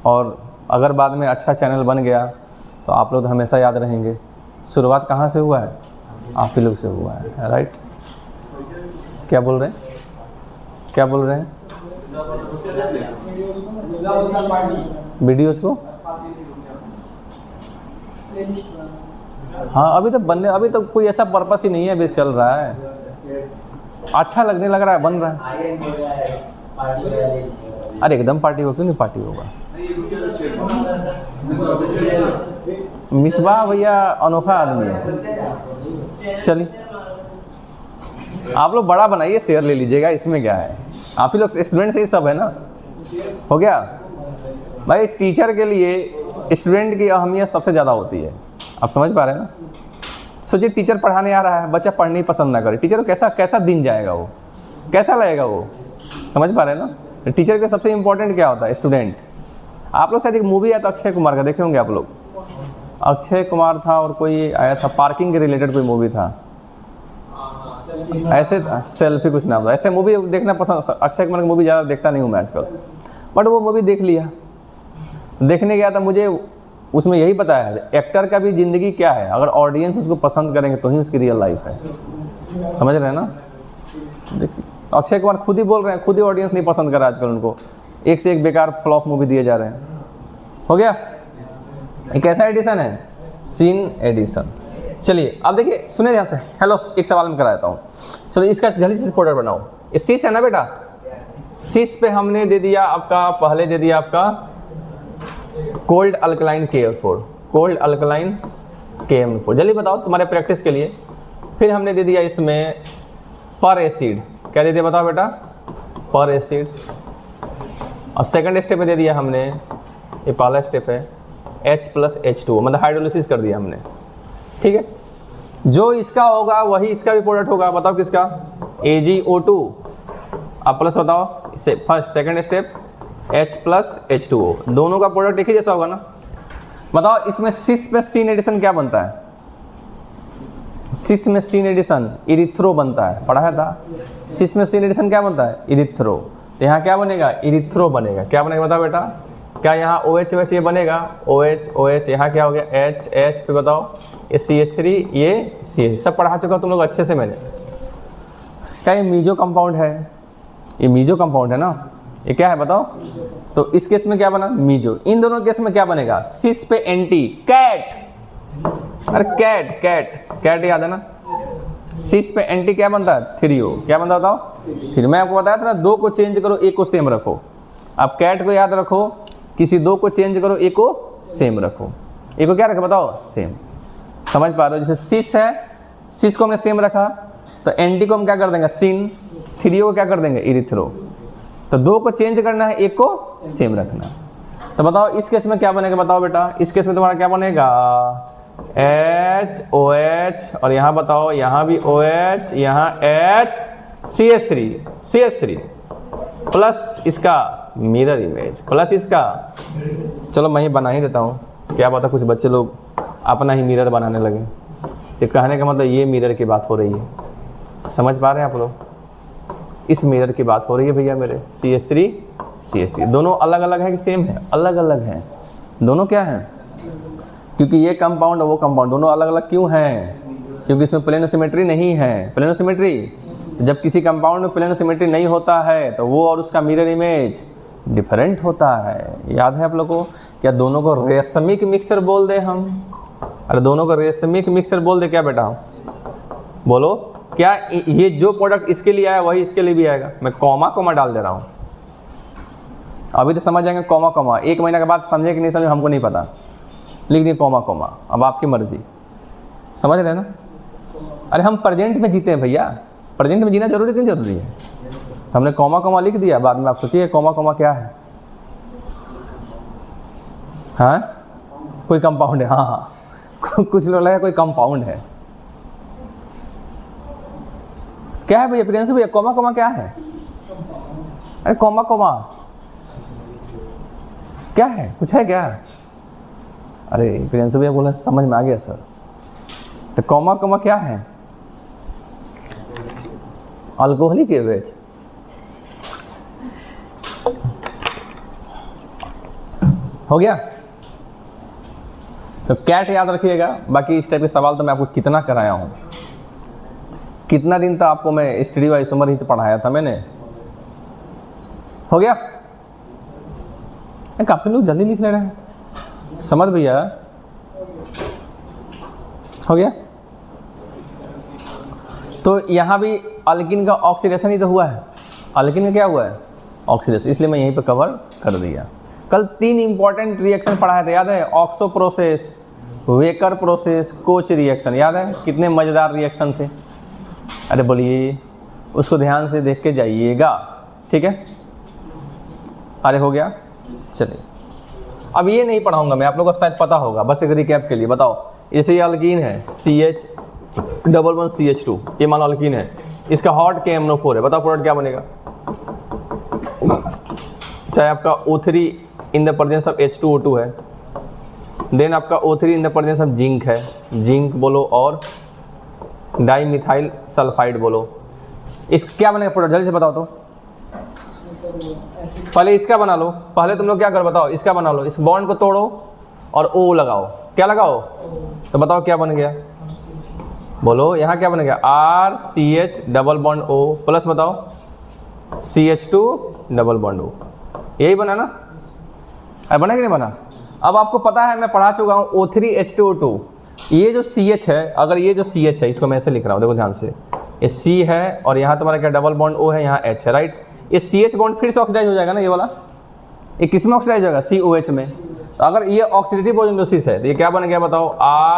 और अगर बाद में अच्छा चैनल बन गया तो आप लोग हमेशा याद रहेंगे। शुरुआत कहाँ से हुआ है? आप ही लोग से हुआ है, राइट? क्या बोल रहे हैं, क्या बोल रहे हैं? वीडियोज़ को, हाँ अभी तो बनने, अभी तो कोई ऐसा पर्पस ही नहीं है, अभी चल रहा है, अच्छा लगने लग रहा है, बन रहा है। अरे एकदम पार्टी हो, क्यों नहीं पार्टी होगा? मिसबा भैया अनोखा आदमी है। चलिए आप लोग बड़ा बनाइए, शेयर ले लीजिएगा, इसमें क्या है? आप ही लोग स्टूडेंट से ही सब है ना, हो गया भाई। टीचर के लिए स्टूडेंट की अहमियत सबसे ज़्यादा होती है, आप समझ पा रहे हैं ना? सोचिए टीचर पढ़ाने आ रहा है, बच्चा पढ़ने ही पसंद ना करे, टीचर को कैसा कैसा दिन जाएगा, वो कैसा लगेगा, वो समझ पा रहे हैं ना? टीचर के सबसे इम्पोर्टेंट क्या होता है? स्टूडेंट। आप लोग शायद एक मूवी आया था अक्षय कुमार का, देखे होंगे आप लोग। अक्षय कुमार था और कोई आया था, पार्किंग के रिलेटेड कोई मूवी था, ऐसे सेल्फी कुछ नाम था। ऐसे मूवी देखना पसंद, अक्षय कुमार की मूवी ज़्यादा देखता नहीं हूँ मैं आजकल, बट वो मूवी देख लिया। देखने गया था, मुझे उसमें यही बताया है एक्टर का भी ज़िंदगी क्या है, अगर ऑडियंस उसको पसंद करेंगे तो ही उसकी रियल लाइफ है। समझ रहे हैं ना? देखिए अक्षय कुमार खुद ही बोल रहे हैं, खुद ही ऑडियंस नहीं पसंद कर रहा आजकल उनको, एक से एक बेकार फ्लॉप मूवी दिए जा रहे हैं। हो गया? एक ऐसा एडिशन है, सीन एडिशन। चलिए अब देखिए, सुने ध्यान से। हेलो, एक सवाल मैं करा देता हूँ। चलो इसका जल्दी से प्रोडक्ट बनाओ। ये सिस है ना बेटा, सिस पे हमने दे दिया आपका, पहले दे दिया आपका cold alkaline KF4, cold alkaline KM4। जल्दी बताओ तुम्हारे प्रैक्टिस के लिए। फिर हमने दे दिया इसमें पर एसिड, क्या दे दिया बताओ बेटा? पर एसिड। और सेकंड स्टेप में दे दिया हमने, ये पहला स्टेप है, H+H2, मतलब हाइड्रोलिसिस कर दिया हमने। ठीक है, जो इसका होगा वही इसका भी प्रोडक्ट होगा। बताओ किसका? AgO2। अब प्लस बताओ, फर्स्ट सेकंड स्टेप H+H2O, दोनों का प्रोडक्ट एक ही जैसा होगा ना? बताओ इसमें सिस पे सीन एडिशन क्या बनता है? सिस में सीन एडिशन इरिथ्रो बनता है, पढ़ा था। सिस में सीन एडिशन क्या बनता है? इरिथ्रो। तो यहाँ क्या बनेगा? इरिथ्रो बनेगा। क्या बनेगा बताओ बेटा? क्या यहाँ OH OH ये बनेगा? OH OH, यहाँ क्या हो गया? H H, फिर बताओ ये CH3, ये CH, सब पढ़ा चुका तुम लोग अच्छे से मैंने। क्या ये मीजो कंपाउंड है? ये मीजो कंपाउंड है ना? ये क्या है बताओ? तो इस केस में क्या बना? मीजो। इन दोनों केस में क्या बनेगा? सिस पे एंटी, कैट। अरे कैट कैट कैट याद है ना? सिस पे एंटी क्या बनता है? थ्रियो। क्या बनता है बताओ? थ्री। मैं आपको बताया था ना, दो को चेंज करो एक को सेम रखो। अब कैट को याद रखो, किसी दो को चेंज करो एक को सेम रखो। एक को क्या रखो बताओ? सेम। समझ पा रहे हो? जैसे सिस है, सिस को हमने सेम रखा, तो एंटी को हम क्या कर देंगे? सिन। थ्रियो को क्या कर देंगे? इरिथ्रो। तो दो को चेंज करना है, एक को सेम रखना है। तो बताओ इस केस में क्या बनेगा? बताओ बेटा, इस केस में तुम्हारा क्या बनेगा? H OH, और यहाँ बताओ, यहाँ भी OH, यहाँ H CH3 प्लस इसका मिरर इमेज प्लस इसका, चलो मैं ही बना ही देता हूँ, क्या पता कुछ बच्चे लोग अपना ही मिरर बनाने लगे। ये कहने का मतलब ये मिरर की बात हो रही है। समझ पा रहे हैं आप लोग? इस मिरर की बात हो रही है भैया मेरे। CH3 दोनों अलग अलग है कि सेम है? अलग अलग हैं दोनों। क्या है? क्योंकि ये कंपाउंड और वो कंपाउंड दोनों अलग अलग क्यों हैं? क्योंकि इसमें प्लेनो सिमेट्री नहीं है। प्लेनो सिमेट्री, जब किसी कंपाउंड में प्लेनो सिमेट्री नहीं होता है तो वो और उसका मिरर इमेज डिफरेंट होता है। याद है आप लोगों को? क्या दोनों को रेशमिक मिक्सर बोल दे हम? अरे दोनों को रेशमिक मिक्सर बोल दे क्या बेटा? बोलो, क्या ये जो प्रोडक्ट इसके लिए आया वही इसके लिए भी आएगा? मैं कॉमा डाल दे रहा हूँ, अभी तो समझ जाएंगे कॉमा। एक महीना के बाद समझे कि नहीं समझे हमको नहीं पता, लिख दिए कॉमा। अब आपकी मर्जी। समझ रहे हैं ना? अरे हम प्रेजेंट में जीते हैं भैया, प्रेजेंट में जीना जरूरी क्यों जरूरी है? तो हमने कॉमा लिख दिया, बाद में आप सोचिए कॉमा क्या है। हाँ, कोई कंपाउंड है? हाँ, कुछ लोग लगा कोई कंपाउंड है। क्या है भैया प्रियांशु भैया, कोमा कोमा क्या है? अरे कोमा कोमा क्या है, कुछ है क्या? अरे प्रियांशु भैया बोले समझ में आ गया सर। तो कोमा कोमा क्या है? Alcoholic average. हो गया? तो कैट याद रखिएगा। बाकी इस टाइप के सवाल तो मैं आपको कितना कराया हूँ, कितना दिन तक आपको मैं स्टडी आइसोमर ही तो पढ़ाया था मैंने। हो गया? काफी लोग जल्दी लिख ले रहे हैं, समझ भैया। हो गया? तो यहाँ भी अल्किन का ऑक्सीडेशन ही तो हुआ है। अल्किन का क्या हुआ है? ऑक्सीडेशन, इसलिए मैं यहीं पे कवर कर दिया। कल 3 इंपॉर्टेंट रिएक्शन पढ़ाए थे, याद है? Oxo process, waker process, coach reaction, याद है? कितने मज़ेदार रिएक्शन थे। अरे बोलिए, उसको ध्यान से देख के जाइएगा, ठीक है? अरे हो गया? चलिए, अब ये नहीं पढ़ाऊंगा मैं, आप लोगों को शायद पता होगा, बस एक रिकैप के लिए बताओ। जैसे ये अल्कीन है CH11CH2, ये मान लो अल्कीन है, इसका हॉट KMNO4 है, बताओ प्रोडक्ट क्या बनेगा? चाहे आपका O3 in the presence of H2O2 है, देन आपका O3 in the presence of zinc है, जिंक बोलो, और डाईमिथाइल सल्फाइड बोलो। इस क्या बनेगा प्रोडक्ट, जल्दी से बताओ तो। पहले इसका बना लो, पहले तुम लोग क्या कर बताओ, इसका बना लो, इस बॉन्ड को तोड़ो और O लगाओ। क्या लगाओ? तो बताओ क्या बन गया, बोलो। यहाँ क्या बन गया? RCH double bond O plus बताओ CH2 डबल बॉन्ड O, यही बना ना? अरे बना कि नहीं बना? अब आपको पता है, मैं पढ़ा चुका हूँ O3H2O2। ये जो CH है, अगर ये जो CH है, इसको मैं ऐसे लिख रहा हूँ, देखो ध्यान से, ये C है और यहाँ तुम्हारा क्या डबल बॉन्ड O है, यहाँ H है, राइट? ये CH बॉन्ड फिर से ऑक्सीडाइज हो जाएगा ना, ये वाला। ये किस में ऑक्सीडाइज होगा? COH में। तो अगर ये ऑक्सीडेटिव ओजोनोसिस है तो ये क्या बन गया बताओ?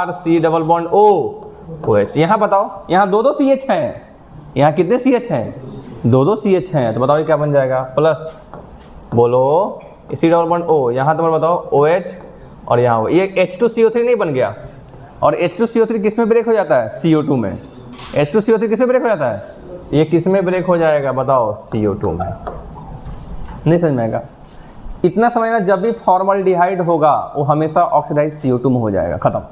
RC double bond OH। यहाँ बताओ, यहाँ दो CH हैं, यहाँ कितने CH हैं? दो CH हैं, तो बताओ ये क्या बन जाएगा? प्लस बोलो C डबल बॉन्ड O, यहाँ तुम्हारा बताओ OH, और यहाँ ये H2CO3 नहीं बन गया। और H2CO3 किस में ब्रेक हो जाता है? CO2 में। H2CO3 किस में ब्रेक हो जाता है? ये किस में ब्रेक हो जाएगा बताओ? CO2 में। नहीं समझ में आएगा? इतना समझना, जब भी फॉर्मल्डिहाइड होगा वो हमेशा ऑक्सीडाइज CO2 में हो जाएगा, खत्म।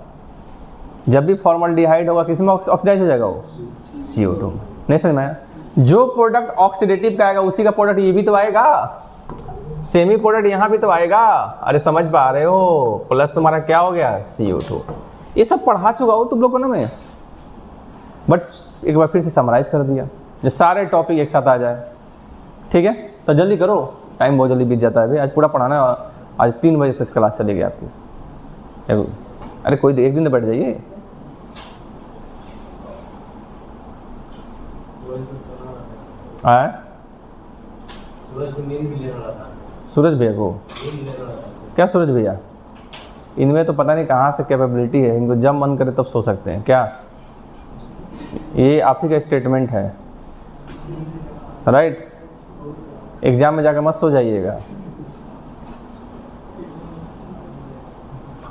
जब भी फॉर्मल्डिहाइड होगा किस में ऑक्सीडाइज हो जाएगा? वो CO2 में। नहीं समझ में आया? जो प्रोडक्ट ऑक्सीडेटिव का आएगा उसी का प्रोडक्ट ये भी तो आएगा, सेमी प्रोडक्ट यहाँ भी तो आएगा। अरे समझ पा रहे हो? प्लस तुम्हारा क्या हो गया? CO2। ये सब पढ़ा चुका हो तुम लोग को ना मैं, बट एक बार फिर से समराइज कर दिया, ये सारे टॉपिक एक साथ आ जाए, ठीक है? तो जल्दी करो, टाइम बहुत जल्दी बीत जाता है भाई। आज पूरा पढ़ाना, आज 3 बजे तक क्लास चलेगी आपकी। अरे कोई एक दिन तो बैठ जाइए। सूरज भैया को क्या? सूरज भैया, इनमें तो पता नहीं कहाँ से कैपेबिलिटी है, इनको जब मन करे तब सो सकते हैं क्या? ये आप ही का स्टेटमेंट है, राइट? एग्जाम में जाकर मत सो जाइएगा।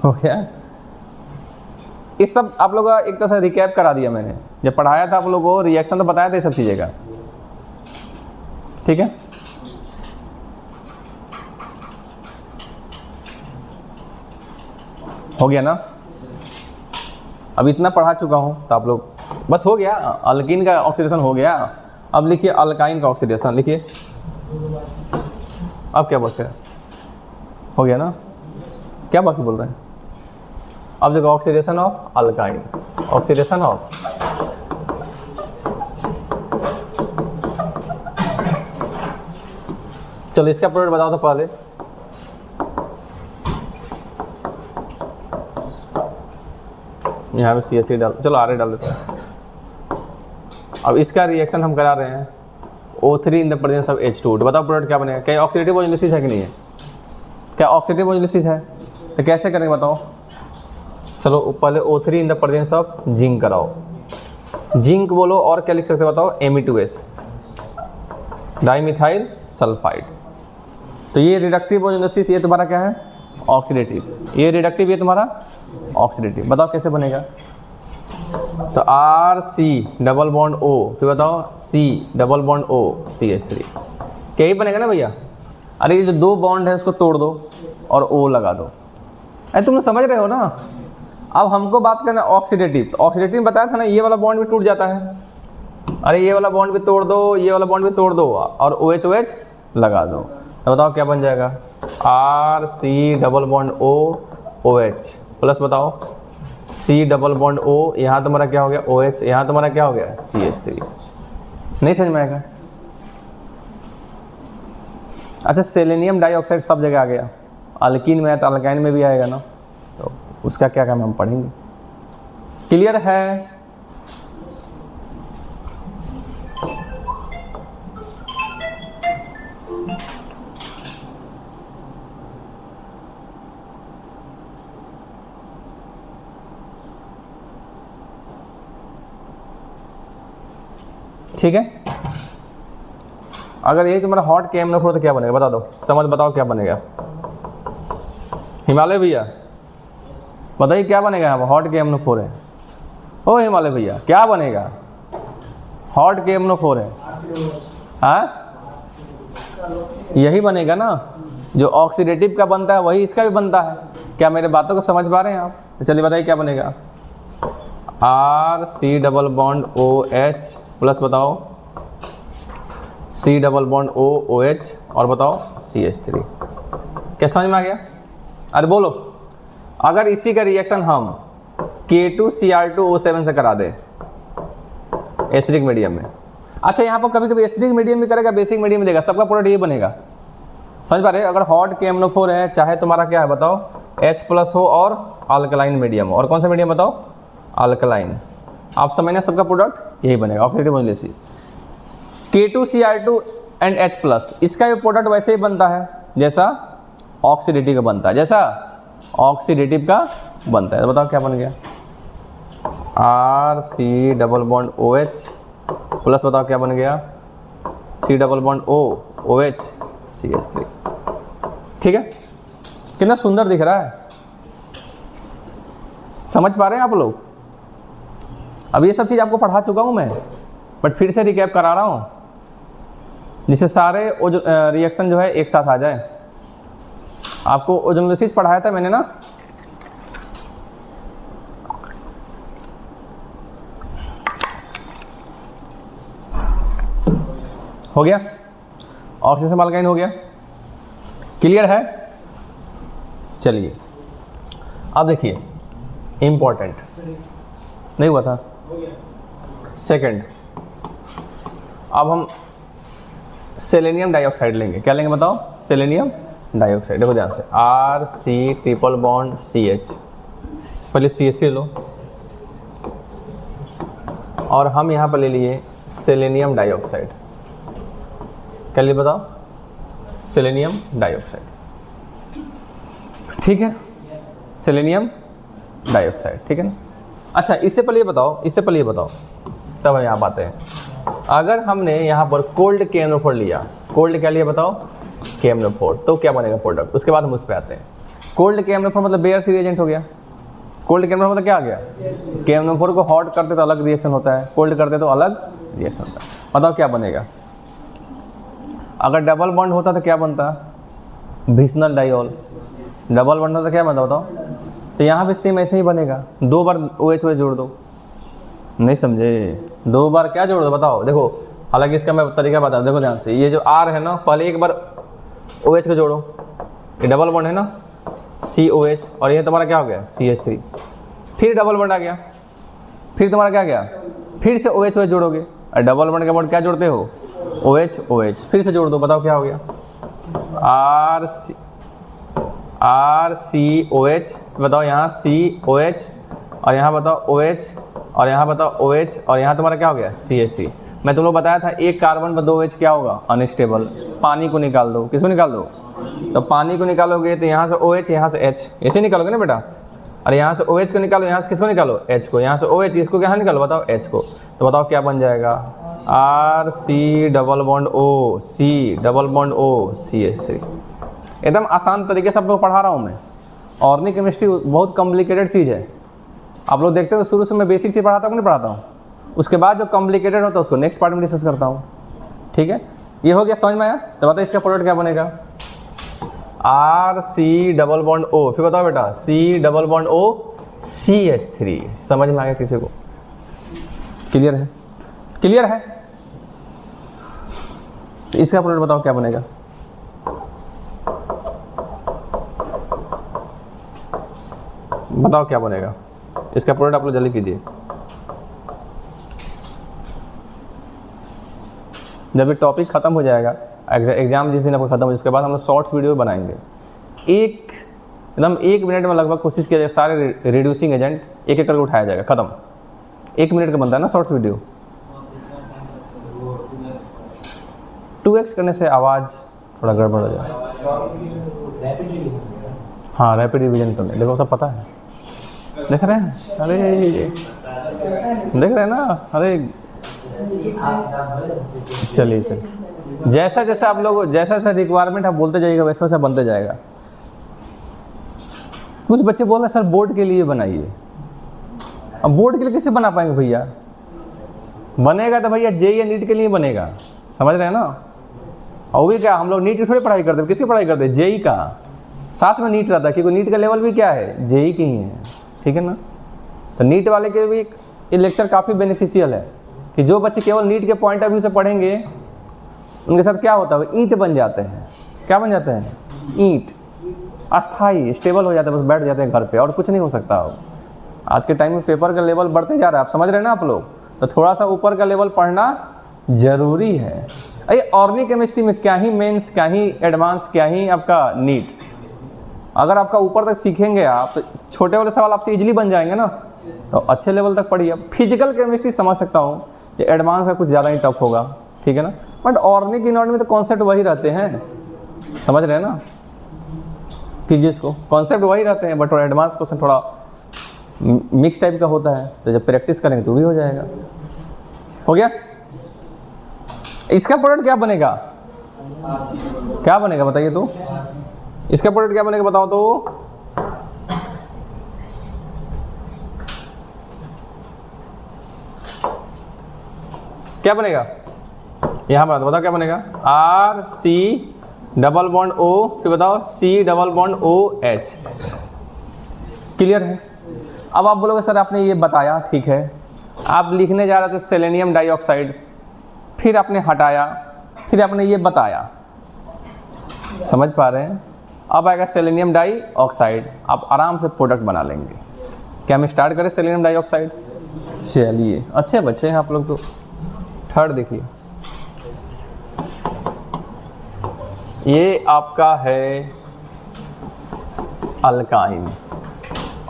हो गया? इस सब आप लोगों का एक तरह से रिकैप करा दिया मैंने, जब पढ़ाया था आप लोगों को, रिएक्शन तो बताया था ये सब चीज़ें का, ठीक है? हो गया ना? अब इतना पढ़ा चुका हूँ तो आप लोग बस हो गया। अल्कीन का ऑक्सीडेशन हो गया, अब लिखिए अल्काइन का ऑक्सीडेशन लिखिए। अब क्या बोलते हैं? हो गया ना? क्या बाकी बोल रहे हैं? अब देखो, oxidation of alkyne, oxidation of चलो इसका प्रोडक्ट बताओ तो पहले। यहाँ पे CH3 डाल, चलो RA डाल देते हैं। अब इसका रिएक्शन हम करा रहे हैं O3 in the presence of H2। बताओ प्रोडक्ट क्या बनेगा? क्या ऑक्सीडेटिव ओजोनोसिस है कि नहीं है? क्या ऑक्सीडेटिव ओजोनोसिस है? तो कैसे करेंगे बताओ? चलो पहले O3 in the presence of zinc कराओ, जिंक बोलो, और क्या लिख सकते हो बताओ? Me2S, dimethyl sulphide. तो ये रिडक्टिव ओजोनोसिस, ये तुम्हारा क्या है? ऑक्सीडेटिव, ये रिडक्टिव, ये तुम्हारा ऑक्सीडेटिव। बताओ कैसे बनेगा? तो R C double bond O, फिर बताओ सी डबल बॉन्ड ओ CH3, क्या ही बनेगा ना भैया? अरे ये जो दो बॉन्ड है उसको तोड़ दो और ओ लगा दो। अरे तुम समझ रहे हो ना? अब हमको बात करना ऑक्सीडेटिव, तो ऑक्सीडेटिव बताया था ना, ये वाला बॉन्ड भी टूट जाता है। अरे ये वाला बॉन्ड भी तोड़ दो, ये वाला बॉन्ड भी तोड़ दो और OH OH लगा दो, तो बताओ क्या बन जाएगा? R C double bond O OH plus बताओ सी डबल बॉन्ड O, यहाँ तुम्हारा क्या हो गया OH, यहाँ तुम्हारा क्या हो गया CH3। नहीं समझ में आएगा? अच्छा, सेलेनियम डाइऑक्साइड सब जगह आ गया, अल्कीन में है तो अल्काइन में भी आएगा ना, तो उसका क्या काम हम पढ़ेंगे। क्लियर है? ठीक है। अगर यही तुम्हारा हॉट KMnO4 तो क्या बनेगा बता दो, समझ बताओ क्या बनेगा? हिमालय भैया बताइए क्या बनेगा? यहाँ हॉट KMnO4 है। ओ हिमालय भैया क्या बनेगा? हॉट KMnO4 है, हाँ यही बनेगा ना, जो ऑक्सीडेटिव का बनता है वही इसका भी बनता है। क्या मेरे बातों को समझ पा रहे हैं आप? तो चलिए बताइए क्या बनेगा? R C double bond OH plus बताओ सी डबल बॉन्ड OH और बताओ CH3। क्या समझ में आ गया? अरे बोलो, अगर इसी का रिएक्शन हम K2Cr2O7 से करा दे एसिडिक मीडियम में, अच्छा यहाँ पर कभी कभी एसिडिक मीडियम भी करेगा, बेसिक मीडियम भी देगा, सबका प्रोडक्ट ये बनेगा। समझ पा रहे? अगर हॉट KMnO4 है, चाहे तुम्हारा क्या है बताओ H प्लस हो और अल्कलाइन मीडियम हो, और कौन सा मीडियम बताओ? अल्कलाइन। आप समझना, सबका प्रोडक्ट यही बनेगा, oxidative monolysis. K2Cr2 and H plus, इसका भी प्रोडक्ट वैसे ही बनता है जैसा ऑक्सीडेटिव का बनता है, जैसा ऑक्सीडेटिव का बनता है। तो बताओ क्या बन गया? R C double bond OH plus बताओ क्या बन गया? C double bond OH CH3। ठीक है, कितना सुंदर दिख रहा है, समझ पा रहे हैं आप लोग? अब ये सब चीज़ आपको पढ़ा चुका हूँ मैं, बट फिर से रिकैप करा रहा हूँ, जिससे सारे रिएक्शन जो है एक साथ आ जाए। आपको ओजोनोलिसिस पढ़ाया था मैंने ना, हो गया? ऑक्सीजन अल्काइन हो गया, क्लियर है? चलिए अब देखिए, इम्पॉर्टेंट नहीं हुआ था सेकंड, अब हम सेलेनियम डाइऑक्साइड लेंगे। क्या लेंगे बताओ? Selenium dioxide. देखो ध्यान से, R C triple bond CH, पहले CH3 लो, और हम यहाँ पर ले लिए सेलेनियम डाइऑक्साइड। क्या लिए बताओ? Selenium dioxide. ठीक है, सेलेनियम डाइऑक्साइड, ठीक है ना? अच्छा, इससे पहले ये बताओ तब हम यहाँ आते हैं। अगर हमने यहाँ पर कोल्ड KMnO4 लिया, कोल्ड क्या लिया बताओ? KMnO4, तो क्या बनेगा प्रोडक्ट? उसके बाद हम उस पर आते हैं। कोल्ड KMnO4 मतलब बेयर रिएजेंट हो गया। कोल्ड KMnO4 मतलब क्या आ गया? KMnO4 को हॉट करते तो अलग रिएक्शन होता है, कोल्ड करते तो अलग रिएक्शन होता है। बताओ क्या बनेगा? अगर डबल बॉन्ड होता तो क्या बनता? विस्नल डाइऑल। डबल बॉन्ड होता तो क्या बनता बताओ? तो यहाँ पे सेम ऐसे ही बनेगा, 2 बार OH OH जोड़ दो। नहीं समझे? 2 बार क्या जोड़ दो बताओ? देखो, हालांकि इसका मैं तरीका बता, देखो ध्यान से, ये जो R है ना, पहले एक बार OH को जोड़ो, ये डबल बॉन्ड है ना COH, और ये तुम्हारा क्या हो गया CH3, फिर डबल बॉन्ड आ गया, फिर तुम्हारा क्या गया, फिर से OH OH जोड़ोगे, और डबल बॉन्ड के बॉन्ड क्या जोड़ते हो? OH OH, फिर से जोड़ दो, बताओ क्या हो गया? RCOH, बताओ यहाँ COH, और यहाँ बताओ OH, और यहाँ बताओ OH, और यहाँ तुम्हारा क्या हो गया CH3। मैं तुम लोग बताया था एक कार्बन पर 2 OH क्या होगा? अनस्टेबल। पानी को निकाल दो, किसको निकाल दो? तो पानी को निकालोगे तो यहाँ से OH, यहाँ से H, ऐसे निकालोगे ना बेटा। और यहाँ से OH को निकालो, यहाँ से किसको निकालो? H को। यहाँ से OH, इसको क्या निकालो बताओ? H को। तो बताओ क्या बन जाएगा? RC double bond O, C double bond O CH3। एकदम आसान तरीके से आपको पढ़ा रहा हूँ मैं। ऑर्गेनिक केमिस्ट्री बहुत कॉम्प्लिकेटेड चीज़ है। आप लोग देखते हो शुरू से मैं बेसिक चीज़ पढ़ाता हूँ नहीं पढ़ाता हूँ, उसके बाद जो कॉम्प्लिकेटेड होता है उसको नेक्स्ट पार्ट में डिस्कस करता हूँ। ठीक है, ये हो गया, समझ में आया? तो बताइए इसका प्रोडक्ट क्या बनेगा? RC डबल बॉन्ड O, फिर बताओ बेटा C double bond O CH3। समझ में आ गया किसी को? क्लियर है? क्लियर है? तो इसका प्रोडक्ट बताओ क्या बनेगा? बताओ क्या बनेगा इसका प्रोडक्ट? आप लोग जल्दी कीजिए। जब ये टॉपिक ख़त्म हो जाएगा, एग्जाम जिस दिन आपका ख़त्म हो, उसके बाद हम लोग शॉर्ट्स वीडियो बनाएंगे। एकदम 1 मिनट में लगभग कोशिश किया जाए सारे रिड्यूसिंग एजेंट एक एक करके उठाया जाएगा, ख़त्म। 1 मिनट का बनता है ना शॉर्ट्स वीडियो। 2x करने से आवाज़ थोड़ा गड़बड़ हो जाए। हाँ, रैपिड रिवीजन करने, देखो सब पता है, देख रहे हैं? अरे देख रहे हैं ना? अरे चलिए जैसा जैसा आप लोग जैसा जैसा रिक्वायरमेंट आप बोलते जाइएगा वैसा वैसा बनते जाएगा। कुछ बच्चे बोल रहे हैं सर बोर्ड के लिए बनाइए। अब बोर्ड के लिए कैसे बना पाएंगे भैया? बनेगा तो भैया जेईई नीट के लिए बनेगा, समझ रहे हैं ना? और भी क्या, हम लोग नीट की थोड़ी पढ़ाई करते हैं, किसकी पढ़ाई करते हैं? जेईई का, साथ में नीट रहता है, क्योंकि नीट का लेवल भी क्या है? जेईई की ही है। ठीक है ना? तो नीट वाले के भी ये लेक्चर काफ़ी बेनिफिशियल है कि जो बच्चे केवल नीट के पॉइंट ऑफ व्यू से पढ़ेंगे उनके साथ क्या होता है? वो ईंट बन जाते हैं। क्या बन जाते हैं? ईंट, अस्थाई, स्टेबल हो जाते हैं, बस बैठ जाते हैं घर पे, और कुछ नहीं हो सकता। आज के टाइम में पेपर का लेवल बढ़ते जा रहा है, आप समझ रहे हैं ना आप लोग? तो थोड़ा सा ऊपर का लेवल पढ़ना ज़रूरी है। अरे ऑर्गेनिक केमिस्ट्री में क्या ही मेंस, क्या ही एडवांस, क्या ही आपका नीट, अगर आपका ऊपर तक सीखेंगे आप तो छोटे वाले सवाल आपसे इजीली बन जाएंगे ना, तो अच्छे लेवल तक पढ़िए। फिजिकल केमिस्ट्री समझ सकता हूँ, ये एडवांस का कुछ ज़्यादा ही टफ होगा, ठीक है ना? बट ऑर्गेनिक इनऑर्गेनिक में तो कॉन्सेप्ट वही रहते हैं, समझ रहे हैं ना? फिजिक्स को कॉन्सेप्ट वही रहते हैं, बट एडवांस क्वेश्चन थोड़ा मिक्स टाइप का होता है, तो जब प्रैक्टिस करेंगे तो भी हो जाएगा। हो गया? इसका प्रोडक्ट क्या बनेगा? क्या बनेगा बताइए तो? इसका प्रोडक्ट क्या बनेगा बताओ तो? क्या बनेगा? यहां पर बताओ क्या बनेगा? RC डबल बॉन्ड O, फिर बताओ C double bond OH। Clear है? अब आप बोलोगे सर आपने ये बताया, ठीक है, आप लिखने जा रहे थे सेलेनियम डाइऑक्साइड, फिर आपने हटाया, फिर आपने ये बताया, समझ पा रहे हैं? अब आएगा सेलेनियम डाइऑक्साइड, आप आराम से प्रोडक्ट बना लेंगे। क्या हम स्टार्ट करें सेलेनियम डाइऑक्साइड? चलिए, अच्छे बच्चे हैं आप लोग। तो थर्ड देखिए, ये आपका है अल्काइन,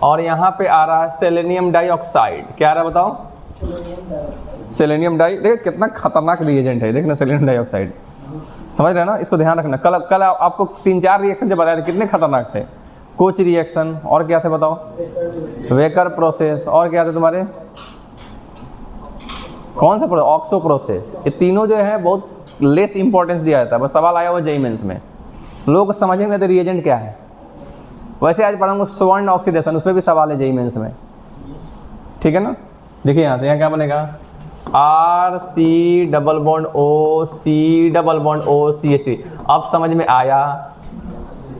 और यहाँ पे आ रहा है सेलेनियम डाइऑक्साइड। क्या आ रहा है बताओ? सेलेनियम डाई, देखिए कितना खतरनाक रिएजेंट है, देखना सेलेनियम डाइऑक्साइड, समझ रहे हैं ना? इसको ध्यान रखना। कल आपको 3-4 रिएक्शन जब बताए थे, कितने खतरनाक थे। कोच रिएक्शन, और क्या थे बताओ? वेकर प्रोसेस, और क्या थे तुम्हारे? कौन सा प्रोसेस? Oxo process. ये तीनों जो है बहुत लेस इंपॉर्टेंस दिया जाता है, बस सवाल आया हुआ जेईई मेंस में, लोग समझेंगे नहीं तो रिएजेंट क्या है। वैसे आज पढ़ाऊंगा स्वर्ण ऑक्सीडेशन, उसमें भी सवाल है जेईई मेंस में, ठीक है ना? देखिए यहाँ से, यहाँ क्या बनेगा? RC double bond O, C double bond O CH3। अब समझ में आया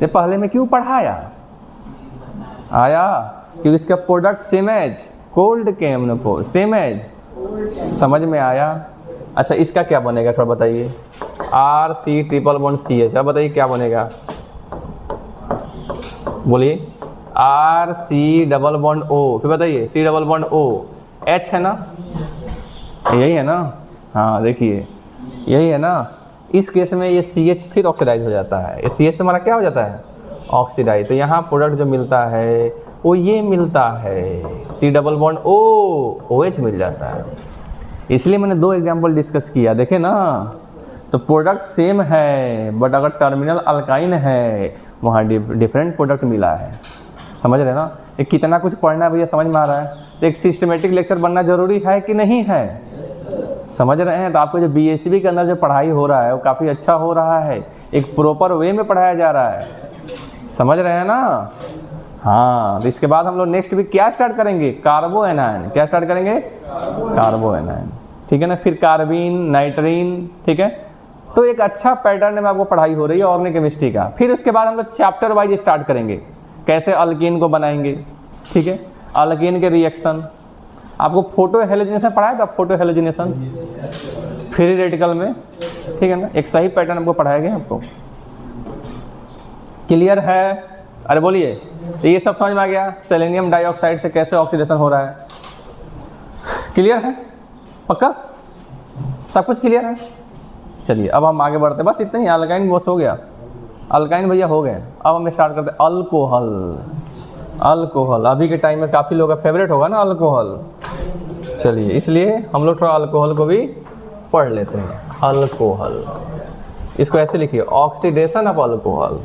ये पहले में क्यों पढ़ाया? आया क्योंकि इसका product same as cold केमनोफोर, same as, समझ में आया? अच्छा, इसका क्या बनेगा थोड़ा बताइए? RC triple bond CH। अब बताइए क्या बनेगा, बोलिए? RC डबल बॉन्ड O, फिर बताइए C double bond O, H है ना? यही है ना? हाँ देखिए, यही है ना? इस केस में ये CH फिर ऑक्सीडाइज हो जाता है, ये CH तुम्हारा क्या हो जाता है? ऑक्सीडाइज। तो यहाँ प्रोडक्ट जो मिलता है वो ये मिलता है, C double bond O, OH मिल जाता है। इसलिए मैंने 2 एग्जाम्पल डिस्कस किया, देखे ना? तो प्रोडक्ट सेम है, बट अगर टर्मिनल अल्काइन है वहाँ डिफरेंट प्रोडक्ट मिला है, समझ रहे ना? ये कितना कुछ पढ़ना है भैया, समझ में आ रहा है? तो एक सिस्टमेटिक लेक्चर बनना जरूरी है कि नहीं है? समझ रहे हैं? तो आपको जो BSB के अंदर जो पढ़ाई हो रहा है वो काफ़ी अच्छा हो रहा है, एक प्रॉपर वे में पढ़ाया जा रहा है, समझ रहे हैं ना? हाँ, तो इसके बाद हम लोग नेक्स्ट भी क्या स्टार्ट करेंगे, कार्बो एनायन। क्या स्टार्ट करेंगे, कार्बो एनायन, ठीक है ना। फिर कार्बीन, नाइट्रीन, ठीक है। तो एक अच्छा पैटर्न में आपको पढ़ाई हो रही है ऑर्गेनिक केमिस्ट्री का। फिर उसके बाद हम लोग चैप्टर वाइज स्टार्ट करेंगे, कैसे अल्कीन को बनाएंगे, ठीक है। अल्कीन के रिएक्शन, आपको फोटो हेलोजिनेशन पढ़ाया था, फोटो हेलोजिनेशन फ्री रेडिकल में, ठीक है ना। एक सही पैटर्न आपको पढ़ाया गया आपको, क्लियर है। अरे बोलिए, तो ये सब समझ में आ गया, सेलेनियम डाइऑक्साइड से कैसे ऑक्सीडेशन हो रहा है, क्लियर है, पक्का सब कुछ क्लियर है। चलिए अब हम आगे बढ़ते हैं, बस इतना ही। अल्काइन बॉस हो गया, अल्काइन भैया हो गए। अब हम स्टार्ट करते हैं अल्कोहल। अल्कोहल अभी के टाइम में काफ़ी लोगों का फेवरेट होगा ना अल्कोहल। चलिए इसलिए हम लोग थोड़ा अल्कोहल को भी पढ़ लेते हैं। अल्कोहल, इसको ऐसे लिखिए, oxidation of alcohol.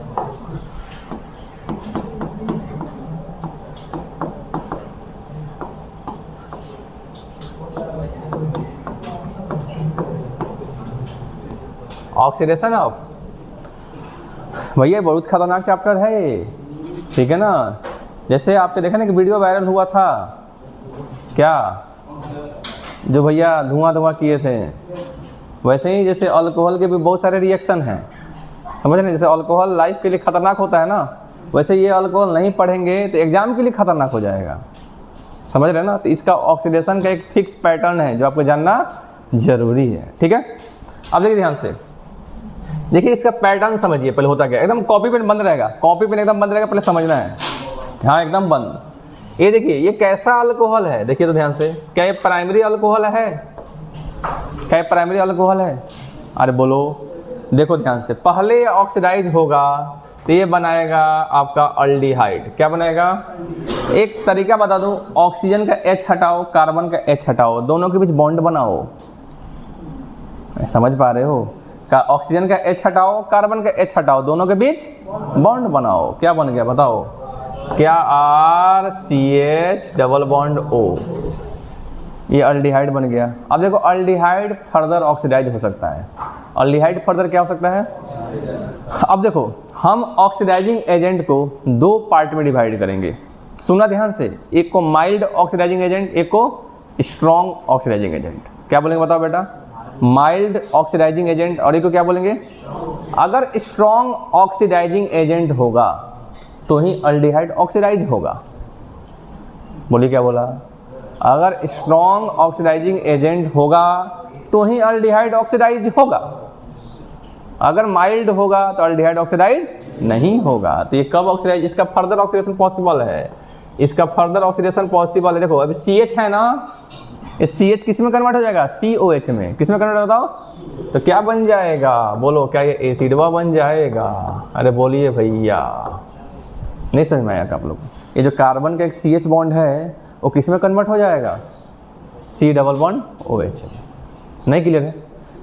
Oxidation of, भैया बहुत खतरनाक चैप्टर है ये, ठीक है ना। जैसे आपके देखा ना कि वीडियो वायरल हुआ था क्या, जो भैया धुआं किए थे, वैसे ही जैसे अल्कोहल के भी बहुत सारे रिएक्शन हैं, समझ रहे हैं। जैसे अल्कोहल लाइफ के लिए खतरनाक होता है ना, वैसे ये अल्कोहल नहीं पढ़ेंगे तो एग्जाम के लिए खतरनाक हो जाएगा, समझ रहे हैं ना। तो इसका ऑक्सीडेशन का एक फिक्स पैटर्न है जो आपको जानना जरूरी है, ठीक है। अब देखिए ध्यान से, देखिए इसका पैटर्न समझिए पहले होता क्या। एकदम कॉपी पेन बंद रहेगा, कॉपी पेन एकदम बंद रहेगा, पहले समझना है, हाँ एकदम बंद। ये देखिए ये कैसा अल्कोहल है, देखिए तो ध्यान से, क्या ये प्राइमरी अल्कोहल है, क्या ये प्राइमरी अल्कोहल है, अरे बोलो, देखो ध्यान से, पहले ऑक्सीडाइज होगा तो ये बनाएगा आपका अल्डिहाइड। क्या बनाएगा, एक तरीका बता दूं, ऑक्सीजन का H हटाओ, कार्बन का H हटाओ, दोनों के बीच बॉन्ड बनाओ, समझ पा रहे हो। का ऑक्सीजन का H हटाओ, कार्बन का H हटाओ, दोनों के बीच बॉन्ड बनाओ। क्या बन गया बताओ, क्या RCH डबल बॉन्ड O, ये अल्डिहाइड बन गया। अब देखो अल्डिहाइड फर्दर ऑक्सीडाइज हो सकता है, अल्डिहाइड फर्दर क्या हो सकता है। अब देखो हम ऑक्सीडाइजिंग एजेंट को दो पार्ट में डिवाइड करेंगे, सुना ध्यान से, एक को माइल्ड ऑक्सीडाइजिंग एजेंट, एक को स्ट्रॉन्ग ऑक्सीडाइजिंग एजेंट। क्या बोलेंगे बताओ बेटा, माइल्ड ऑक्सीडाइजिंग एजेंट, और एक को क्या बोलेंगे, अगर स्ट्रॉन्ग ऑक्सीडाइजिंग एजेंट होगा तो ही अल्डिहाइड ऑक्सीडाइज होगा। बोलिए क्या बोला, अगर स्ट्रॉन्ग ऑक्सीडाइजिंग एजेंट होगा तो ही अल्डिहाइड ऑक्सीडाइज होगा, अगर माइल्ड होगा तो अल्डिहाइड ऑक्सीडाइज नहीं होगा। तो ये कब ऑक्सीडाइज, इसका फर्दर ऑक्सीडेशन पॉसिबल है, इसका फर्दर ऑक्सीडेशन पॉसिबल है। देखो अभी CH है ना, ये CH किस में कन्वर्ट हो जाएगा, COH में, किस में कन्वर्ट बताओ, तो क्या बन जाएगा, बोलो, क्या ये एसिडवा बन जाएगा। अरे बोलिए भैया, नहीं समझ में आया आप लोग। ये जो कार्बन का एक CH बॉन्ड है वो किस में कन्वर्ट हो जाएगा, C डबल बॉन्ड OH। नहीं क्लियर है,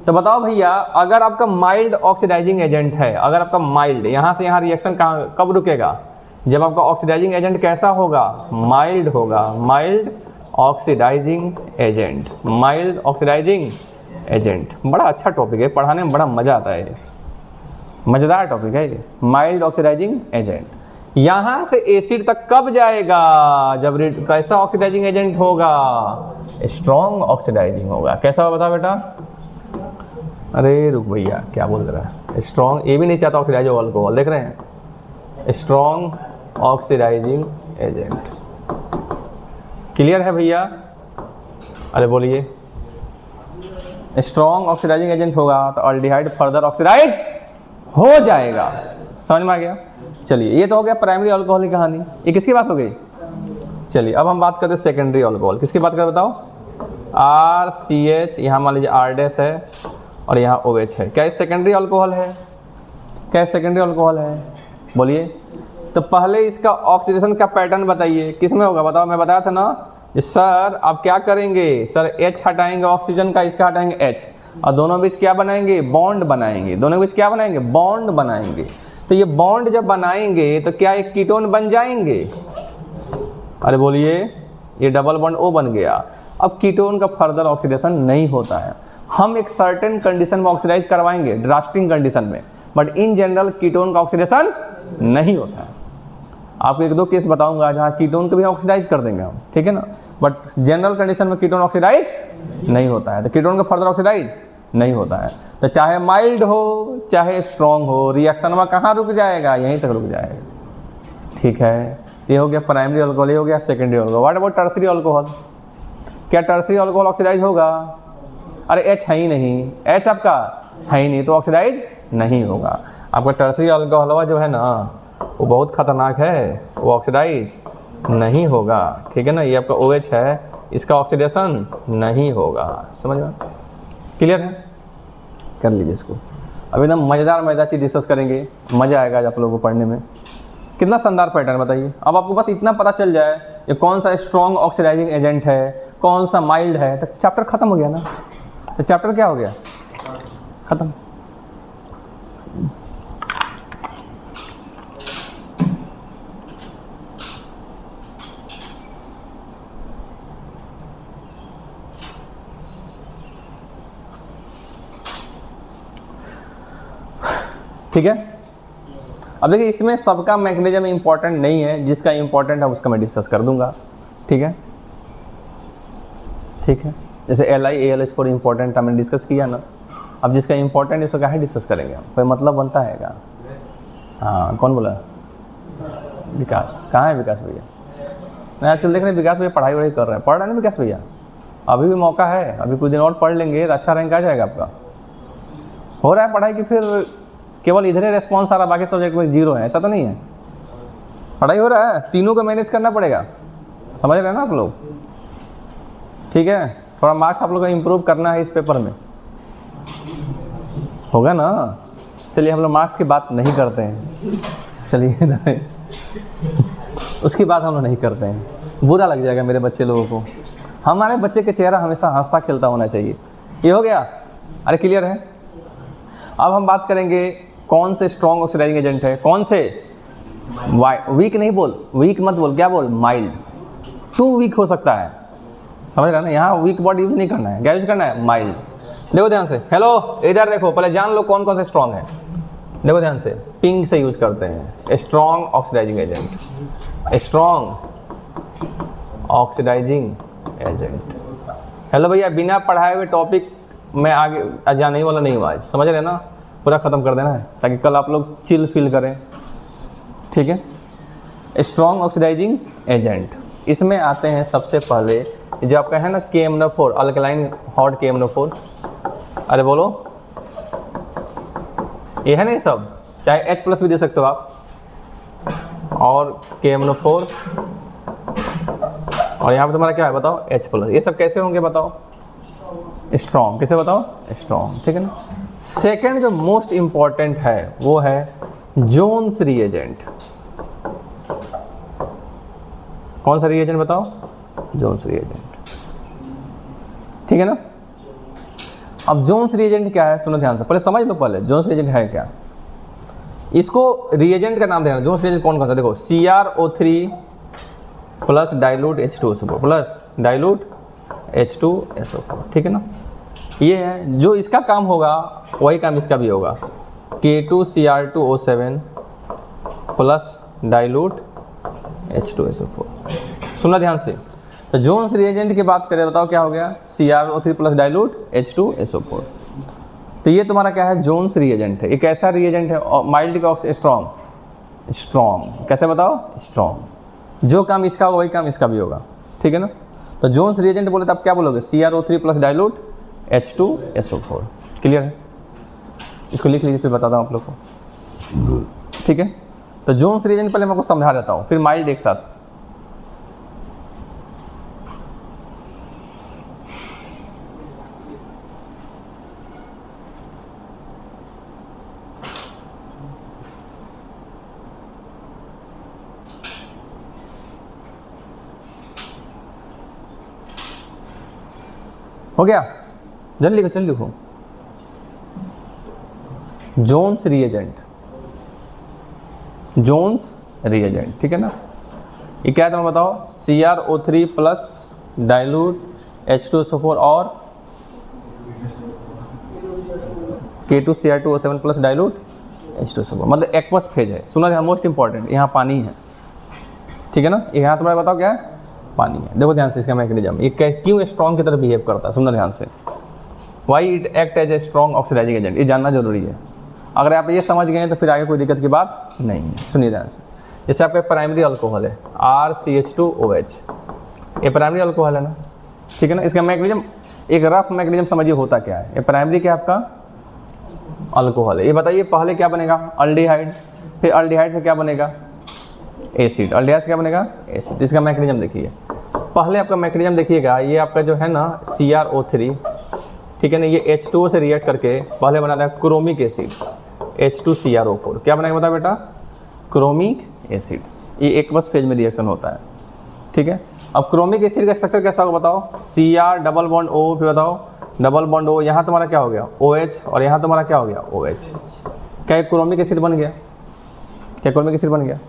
तो बताओ भैया, अगर आपका माइल्ड ऑक्सीडाइजिंग एजेंट है, अगर आपका माइल्ड, यहाँ से यहाँ रिएक्शन कहाँ कब रुकेगा, जब आपका ऑक्सीडाइजिंग एजेंट कैसा होगा, माइल्ड होगा, mild oxidising agent, mild oxidising agent. बड़ा अच्छा टॉपिक है, पढ़ाने में बड़ा मज़ा आता है, मज़ेदार टॉपिक है ये, माइल्ड ऑक्सीडाइजिंग एजेंट। यहाँ से एसिड तक कब जाएगा, जब कैसा ऑक्सीडाइजिंग एजेंट होगा, स्ट्रॉन्ग ऑक्सीडाइजिंग होगा। कैसा होगा बताओ बेटा, अरे रुक भैया क्या बोल रहा है, स्ट्रॉन्ग, ये भी नहीं चाहता ऑक्सीडाइज हो अल्कोहल, देख रहे हैं, स्ट्रॉन्ग ऑक्सीडाइजिंग एजेंट। क्लियर है भैया, अरे बोलिए, स्ट्रॉन्ग ऑक्सीडाइजिंग एजेंट होगा तो अल्डिहाइड फर्दर ऑक्सीडाइज हो जाएगा, समझ में आ गया। चलिए ये तो हो गया प्राइमरी अल्कोहल की कहानी, ये किसकी बात हो गई। चलिए अब हम बात करते हैं सेकेंडरी अल्कोहल, किसकी बात करें बताओ, RCH, यहाँ मान लीजिए R डैश है और यहाँ OH है, क्या ये सेकेंडरी अल्कोहल है, क्या सेकेंडरी अल्कोहल है, बोलिए। तो पहले इसका ऑक्सीडेशन का पैटर्न बताइए, किस में होगा बताओ, मैं बताया था ना सर आप क्या करेंगे, सर H हटाएंगे ऑक्सीजन का, इसका हटाएंगे H, और दोनों बीच क्या बनाएंगे, बॉन्ड बनाएंगे, दोनों बीच क्या बनाएंगे, बॉन्ड बनाएंगे। तो ये बॉन्ड जब बनाएंगे तो क्या एक कीटोन बन जाएंगे, अरे बोलिए, ये डबल बॉन्ड O बन गया। अब कीटोन का फर्दर ऑक्सीडेशन नहीं होता है, हम एक सर्टेन कंडीशन में ऑक्सीडाइज करवाएंगे, ड्रास्टिंग कंडीशन में, बट इन जनरल कीटोन का ऑक्सीडेशन नहीं होता है। आपको एक दो केस बताऊंगा जहाँ कीटोन को भी ऑक्सीडाइज कर देंगे हम, ठीक है ना, बट जनरल कंडीशन में कीटोन ऑक्सीडाइज नहीं होता है, तो कीटोन का फर्दर ऑक्सीडाइज नहीं होता है। तो चाहे माइल्ड हो चाहे स्ट्रॉन्ग हो, रिएक्शन में कहाँ रुक जाएगा, यहीं तक रुक जाएगा, ठीक है। ये हो गया प्राइमरी अल्कोहल, ये हो गया secondary alcohol. What about tertiary alcohol, क्या टर्सरी अल्कोहल ऑक्सीडाइज होगा? अरे एच है ही नहीं, एच आपका है ही नहीं तो ऑक्सीडाइज नहीं होगा। आपका टर्सरी अल्कोहल जो है ना वो बहुत खतरनाक है, वो ऑक्सीडाइज नहीं होगा, ठीक है ना। ये आपका OH है, इसका ऑक्सीडेशन नहीं होगा, समझ में, क्लियर है? कर लीजिए इसको। अब एकदम मज़ेदार चीज़ डिस्कस करेंगे, मज़ा आएगा आज आप लोगों को पढ़ने में। कितना शानदार पैटर्न बताइए। अब आपको बस इतना पता चल जाए ये कौन सा स्ट्रॉन्ग ऑक्सीडाइजिंग एजेंट है, कौन सा माइल्ड है, तो चैप्टर खत्म हो गया ना। तो चैप्टर क्या हो गया, खत्म। ठीक है। अब देखिए इसमें सबका मैकेनिज्म इंपॉर्टेंट नहीं है, जिसका इंपॉर्टेंट है उसका मैं डिस्कस कर दूंगा, ठीक है, ठीक है। जैसे LI ALH पर इंपॉर्टेंट हमने डिस्कस किया ना, अब जिसका इंपॉर्टेंट है उसको क्या है डिस्कस करेंगे, कोई मतलब बनता है क्या? हाँ, कौन बोला? विकास। कहाँ है विकास भैया? मैं आजकल देख रहे हैं विकास भैया पढ़ाई वढ़ाई कर रहे हैं, पढ़ रहे हैं ना विकास भैया? अभी भी मौका है, अभी कुछ दिन और पढ़ लेंगे तो अच्छा रैंक आ जाएगा आपका। हो रहा है पढ़ाई की, फिर केवल इधर ही रेस्पॉन्स आ रहा, बाकी सब्जेक्ट में 0 है, ऐसा तो नहीं है। पढ़ाई हो रहा है, तीनों को मैनेज करना पड़ेगा, समझ रहे हैं ना आप लोग, ठीक है। थोड़ा मार्क्स आप लोग को इम्प्रूव करना है इस पेपर में, होगा ना। चलिए हम लोग मार्क्स की बात नहीं करते हैं, चलिए उसकी बात हम लोग नहीं करते हैं, बुरा लग जाएगा मेरे बच्चे लोगों को। हमारे बच्चे का चेहरा हमेशा हंसता खेलता होना चाहिए। ये हो गया, अरे क्लियर है। अब हम बात करेंगे कौन से स्ट्रॉन्ग ऑक्सीडाइजिंग एजेंट है, कौन से वीक नहीं बोल, वीक मत बोल, क्या बोल, माइल्ड। टू वीक हो सकता है, समझ रहा है ना, यहाँ वीक वर्ड यूज नहीं करना है, क्या यूज करना है, माइल्ड। देखो ध्यान से, हेलो इधर देखो, पहले जान लो कौन कौन से स्ट्रॉन्ग है। देखो ध्यान से, पिंक से यूज करते हैं strong oxidizing agent, strong oxidizing agent. Hello भैया, बिना पढ़ाए हुए टॉपिक में आगे जाने ही वाला नहीं हुआ, समझ रहे ना, पूरा ख़त्म कर देना है ताकि कल आप लोग चिल फील करें, ठीक है। स्ट्रॉन्ग ऑक्सीडाइजिंग एजेंट, इसमें आते हैं सबसे पहले जो आपका है ना KMnO4, अल्कलाइन हॉट KMnO4। अरे बोलो, ये है ना, ये सब चाहे H+ भी दे सकते हो आप, और KMnO4, और यहाँ पे तुम्हारा क्या है बताओ, H+। ये सब कैसे होंगे बताओ, स्ट्रॉन्ग। कैसे बताओ, स्ट्रॉन्ग, ठीक है ना। सेकेंड जो मोस्ट इंपॉर्टेंट है वो है जोन्स रिएजेंट। कौन सा रिएजेंट बताओ, जोन्स रिएजेंट, ठीक है ना। अब जोन्स रिएजेंट क्या है, सुनो ध्यान से, पहले समझ लो, पहले जोन्स रिएजेंट है क्या। इसको रिएजेंट का नाम देना, जोन्स रिएजेंट कौन कौन सा, देखो CrO3 plus dilute H2SO4 plus dilute H2SO4, ठीक है ना। ये है जो इसका काम होगा, वही काम इसका भी होगा, K2Cr2O7 प्लस डाइल्यूट H2SO4। सुनना ध्यान से, तो जोन्स रिएजेंट की बात करें, बताओ क्या हो गया, CrO3 प्लस डाइल्यूट H2SO4। तो ये तुम्हारा क्या है, जोन्स रिएजेंट है। एक ऐसा रिएजेंट है, माइल्ड का स्ट्रॉन्ग, स्ट्रॉन्ग कैसे बताओ, स्ट्रॉन्ग। जो काम इसका होगा वही काम इसका भी होगा, ठीक है ना। तो जोन्स रिएजेंट बोले तो आप क्या बोलोगे, CrO3 plus dilute H2SO4, clear है। इसको लिख लीजिए, फिर बताता हूँ आप लोग को, ठीक है। तो जोन्स रिएजेंट पहले मैं आपको समझा देता हूँ, फिर माइल्ड एक साथ। हो गया, जल्दी लिखो, जल्दी लिखो। जोन्स रिएजेंट, जोन्स रिएजेंट, ठीक है ना। ये क्या है तुम बताओ, CrO3 प्लस डाइल्यूट H2SO4 और K2Cr2O7 प्लस डाइल्यूट H2SO4, मतलब एक्वस फेज है। सुना ध्यान, मोस्ट इंपॉर्टेंट, यहाँ पानी है, ठीक है ना। यहाँ तुम्हारा बताओ क्या है, पानी है। देखो ध्यान से इसका मैकेनिज्म, ये क्यों स्ट्रॉन्ग की तरह बिहेव करता है, सुनना ध्यान से। Why it act as a strong oxidizing agent, ये जानना जरूरी है। अगर आप ये समझ गए हैं तो फिर आगे कोई दिक्कत की बात नहीं है। सुनिए ध्यान से, जैसे आपका प्राइमरी अल्कोहल है RCH2OH, ये प्राइमरी अल्कोहल है ना, ठीक है ना। इसका मैकेनिज्म एक रफ मैकेनिज्म समझिए होता क्या है। ये प्राइमरी क्या आपका अल्कोहल है, ये बताइए पहले क्या बनेगा, अल्डिहाइड, फिर अल्डिहाइड से क्या बनेगा, एसिड, अल्डिहाइड से क्या बनेगा, एसिड। इसका मैकेनिज्म देखिए, पहले आपका मैकेनिज्म देखिएगा, ये आपका जो है ना CrO3, ठीक है ना, ये H2O से रिएक्ट करके पहले बनाता है क्रोमिक एसिड H2CrO4, क्या बनाएगा बताओ बेटा, क्रोमिक एसिड। ये एक्वस फेज में रिएक्शन होता है, ठीक है। अब क्रोमिक एसिड का स्ट्रक्चर कैसा होगा बताओ, Cr डबल बॉन्ड O, फिर बताओ डबल बॉन्ड O, यहाँ तुम्हारा क्या हो गया OH, और यहाँ तुम्हारा क्या हो गया OH। क्या एक क्रोमिक एसिड बन गया, क्या क्रोमिक एसिड बन गया।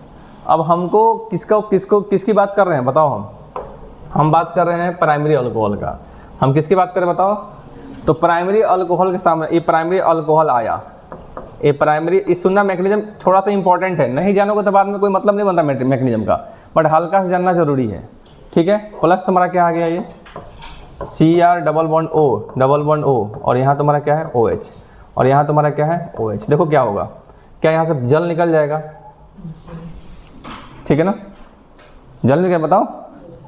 अब हमको किसकी बात कर रहे हैं बताओ, हम बात कर रहे हैं प्राइमरी अल्कोहल का। हम किसकी बात करें बताओ, तो प्राइमरी अल्कोहल के सामने ये प्राइमरी अल्कोहल आया, ये प्राइमरी, इस सुनना मैकेनिज्म थोड़ा सा इंपॉर्टेंट है, नहीं जानोगे तो बाद में कोई मतलब नहीं बनता मैकेनिज्म का, बट हल्का से जानना जरूरी है, ठीक है। प्लस तुम्हारा क्या आ गया, ये Cr डबल बॉन्ड O, और यहाँ तुम्हारा क्या है OH, और यहाँ तुम्हारा क्या है OH। देखो क्या होगा, क्या यहाँ से जल निकल जाएगा, ठीक है ना, जल निकल, बताओ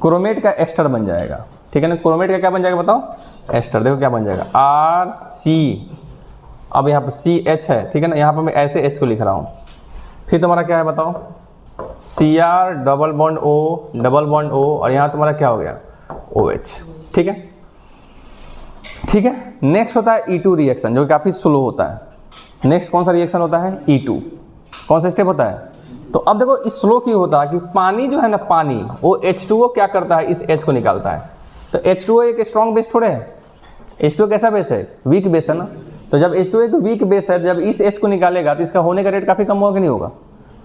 क्रोमेट का एस्टर बन जाएगा, ठीक है ना। क्रोमेट का क्या बन जाएगा बताओ, एस्टर। देखो क्या बन जाएगा RC, अब यहाँ पर CH है, ठीक है ना, यहाँ पर मैं ऐसे H को लिख रहा हूँ। फिर तुम्हारा क्या है बताओ, Cr डबल बॉन्ड O, और यहाँ तुम्हारा क्या हो गया OH, ठीक है, ठीक है। नेक्स्ट होता है E2 रिएक्शन, जो काफ़ी स्लो होता है। नेक्स्ट कौन सा रिएक्शन होता है, E2। कौन सा स्टेप होता है, तो अब देखो इस स्लो क्यों होता है कि पानी जो है ना, पानी वो H2O क्या करता है, इस H को निकालता है। तो H2O एक स्ट्रॉन्ग बेस थोड़े है, H2O कैसा बेस है, वीक बेस है ना। तो जब H2O एक वीक बेस है, जब इस H को निकालेगा तो इसका होने का रेट काफ़ी कम होगा कि नहीं होगा,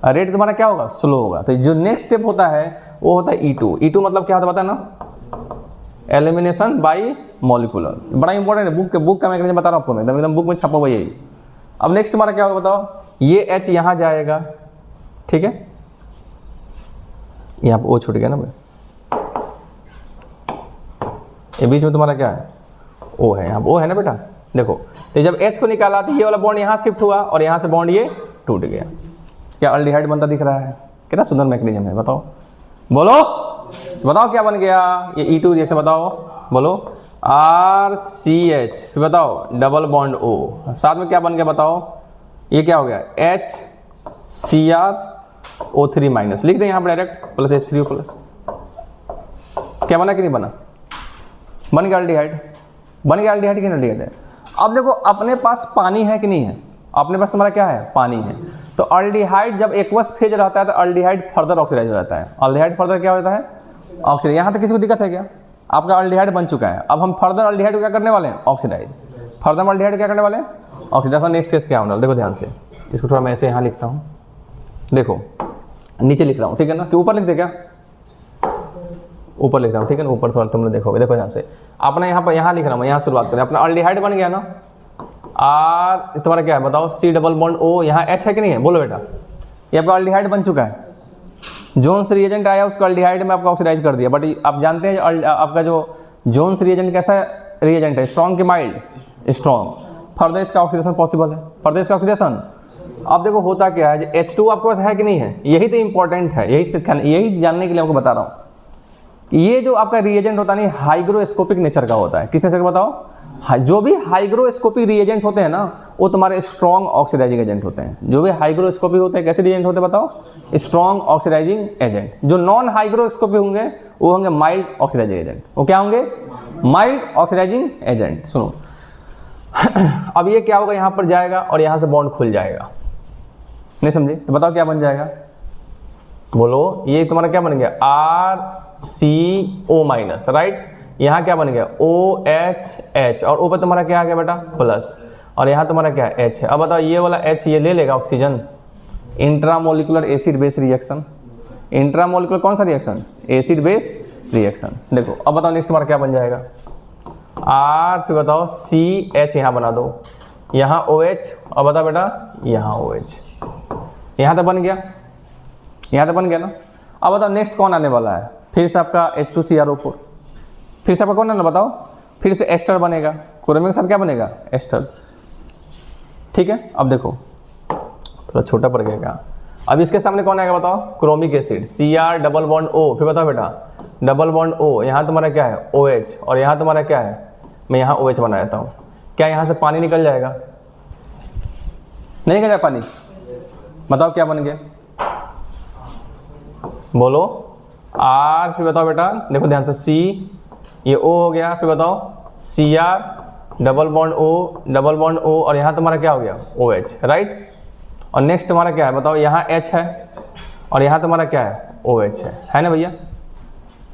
रेट तुम्हारा क्या होगा, स्लो होगा। तो जो नेक्स्ट स्टेप होता है वो होता है E2 मतलब क्या होता है पता है ना, एलिमिनेशन बाय मॉलिक्यूलर। बड़ा इंपॉर्टेंट है, बुक का मैकेनिज्म बता रहा हूँ आपको मैं, एकदम बुक में छपा हुआ यही। अब नेक्स्ट तुम्हारा क्या होगा बताओ, ये H यहाँ जाएगा, ठीक है, यहाँ पर O छूट गया ना भाई, ये बीच में तुम्हारा क्या है O है, यहाँ O है ना बेटा। देखो तो जब H को निकाला तो ये वाला बॉन्ड यहाँ शिफ्ट हुआ, और यहाँ से बॉन्ड ये टूट गया, क्या अल्डिहाइड बनता दिख रहा है, कितना सुंदर मैकेनिज्म है, बताओ बोलो, बताओ क्या बन गया, ये E2 रिएक्शन बताओ, बोलो RCH, फिर बताओ डबल बॉन्ड O, साथ में क्या बन गया बताओ, ये क्या हो गया HCrO3 माइनस, लिख दें यहाँ पर डायरेक्ट, प्लस H3O प्लस। क्या बना कि नहीं बना, बन गया अल्डिहाइड, बन गया अल्डिहाइड कि नहीं अल्डिहाइड है। अब देखो अपने पास पानी है कि नहीं है, अपने पास हमारा क्या है, पानी है। तो अल्डिहाइड जब एक्वस फेज रहता है तो अल्डिहाइड फर्दर ऑक्सीडाइज हो जाता है, अल्डिहाइड फर्दर क्या होता है ऑक्सीडाइज। यहाँ तक किसी को दिक्कत है क्या, आपका अल्डिहाइड बन चुका है, अब हम फर्दर अल्डिहाइड को क्या करने वाले हैं, ऑक्सीडाइज। फर्दर अल्डिहाइड क्या करने वाले हैं, ऑक्सीडाइज। नेक्स्ट केस क्या होना, देखो ध्यान से, इसको थोड़ा मैं ऐसे यहाँ लिखता हूँ, देखो नीचे लिख रहा हूँ, ठीक है ना, कि ऊपर लिख दे क्या, ऊपर लिख रहा हूँ, ठीक है ना, ऊपर थोड़ा तुम लोग देखोगे, देखो ध्यान से, अपना यहाँ पर यहाँ लिख रहा हूँ, यहाँ शुरुआत करें, अपना अल्डिहाइड बन गया ना, R तुम्हारा क्या है बताओ, C डबल बॉन्ड O, यहाँ H है कि नहीं है, बोलो बेटा, ये आपका अल्डिहाइड बन चुका है। जोन्स रिएजेंट आया उसको अल्डिहाइड में आपका ऑक्सीडाइज कर दिया, बट आप जानते हैं आपका जो जोन्स रिएजेंट कैसा रिएजेंट है, स्ट्रॉन्ग के माइल्ड, स्ट्रॉन्ग। फर्दर इसका ऑक्सीडेशन पॉसिबल है, फर्दर इसका ऑक्सीडेशन। अब देखो होता क्या है, H2 आपके पास है कि नहीं है, यही तो इंपॉर्टेंट है, यही जानने के लिए आपको बता रहा हूँ। ये जो आपका रिएजेंट होता है ना, हाइग्रोस्कोपिक नेचर का होता है। किस नेचर का बताओ, जो भी हाइग्रोस्कोपिक रिएजेंट होते हैं ना, वो तुम्हारे स्ट्रॉन्ग ऑक्सीडाइजिंग एजेंट होते हैं। जो भी हाइग्रोस्कोपिक होते हैं कैसे रिएजेंट होते हैं बताओ, स्ट्रॉन्ग ऑक्सीडाइजिंग एजेंट। जो नॉन हाइग्रोस्कोपिक होंगे वो होंगे माइल्ड ऑक्सीडाइजिंग एजेंट। वो क्या होंगे, माइल्ड ऑक्सीडाइजिंग एजेंट। सुनो अब ये क्या होगा, यहाँ पर जाएगा और यहाँ से बॉन्ड खुल जाएगा, नहीं समझे, तो बताओ क्या बन जाएगा, बोलो। ये तुम्हारा क्या बन गया, RCO माइनस, राइट। यहाँ क्या बन गया, OH, और ऊपर तुम्हारा क्या आ गया बेटा, प्लस, और यहाँ तुम्हारा क्या है H है। अब बताओ ये वाला H ये ले लेगा oxygen, intramolecular acid base reaction. Intramolecular कौन सा रिएक्शन, एसिड बेस रिएक्शन। देखो अब बताओ नेक्स्ट तुम्हारा क्या बन जाएगा, R, फिर बताओ CH यहाँ बना दो, यहाँ OH, और बताओ बेटा यहाँ OH। यहाँ तो बन गया, यहाँ तो बन गया ना। अब बताओ नेक्स्ट कौन आने वाला है, फिर से आपका H2CrO4, फिर से आपका कौन आना बताओ, फिर से एस्टर बनेगा, क्रोमिक के साथ क्या बनेगा, एस्टर। ठीक है, अब देखो थोड़ा छोटा पड़ गया क्या, अब इसके सामने कौन आएगा बताओ, chromic acid, Cr double bond O, फिर बताओ बेटा डबल बॉन्ड O, यहाँ तुम्हारा क्या है OH, और यहाँ तुम्हारा क्या है, मैं यहाँ OH बना देता हूँ, क्या यहाँ से पानी निकल जाएगा, नहीं निकल जाएगा पानी, बताओ क्या बन गया, बोलो R, फिर बताओ बेटा, देखो ध्यान से, C, ये O हो गया, फिर बताओ Cr डबल बॉन्ड O, और यहाँ तुम्हारा क्या हो गया OH, राइट। और नेक्स्ट तुम्हारा क्या है बताओ, यहाँ H है और यहाँ तुम्हारा क्या है OH है ना भैया।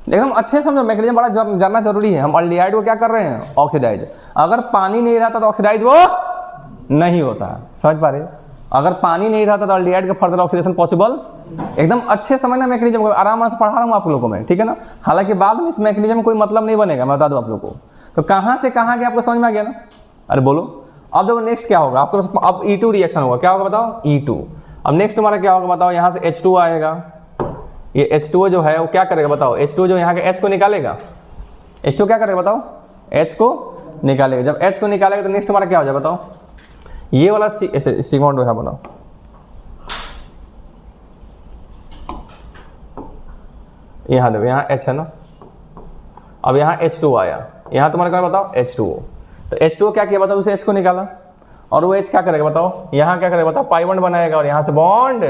एकदम अच्छे समझो, मैकेनिज्म बड़ा जानना जरूरी है। हम अल्डिहाइड को क्या कर रहे हैं, ऑक्सीडाइज। अगर पानी नहीं रहता तो ऑक्सीडाइज वो नहीं होता, समझ पा रहे हो। अगर पानी नहीं रहता तो अल्डिहाइड का फर्दर ऑक्सीडेशन पॉसिबल। एकदम अच्छे समझना मैकेनिज्म को, आराम से पढ़ा रहा हूँ आप लोगों को मैं, ठीक है ना। हालांकि बाद में इस मैकेनिज्म कोई मतलब नहीं बनेगा, मैं बता दूँ आप लोगों को। तो कहाँ से कहाँ गया आपको समझ में आ गया ना। अरे बोलो, अब देखो नेक्स्ट क्या होगा आपके पास, अब E2 रिएक्शन होगा, क्या होगा बताओ E2। अब नेक्स्ट तुम्हारा क्या होगा बताओ, यहाँ से H2 आएगा, ये H2O जो है वो क्या करेगा बताओ, H2O जो यहाँ के H को निकालेगा, H2 क्या करेगा बताओ, H को निकालेगा। जब H को निकालेगा तो नेक्स्ट तुम्हारा क्या हो जाए बताओ, ये वाला सिग्मा बॉन्ड यहाँ बनाओ, यहाँ देखो यहाँ H है ना, अब यहाँ H2 आया, यहाँ तुम्हारा क्या बताओ H2O। तो H2O क्या किया बताओ, उसे H को निकाला, और वो H क्या करेगा बताओ, यहाँ क्या करेगा बताओ, पाई बॉन्ड बनाएगा और यहाँ से बॉन्ड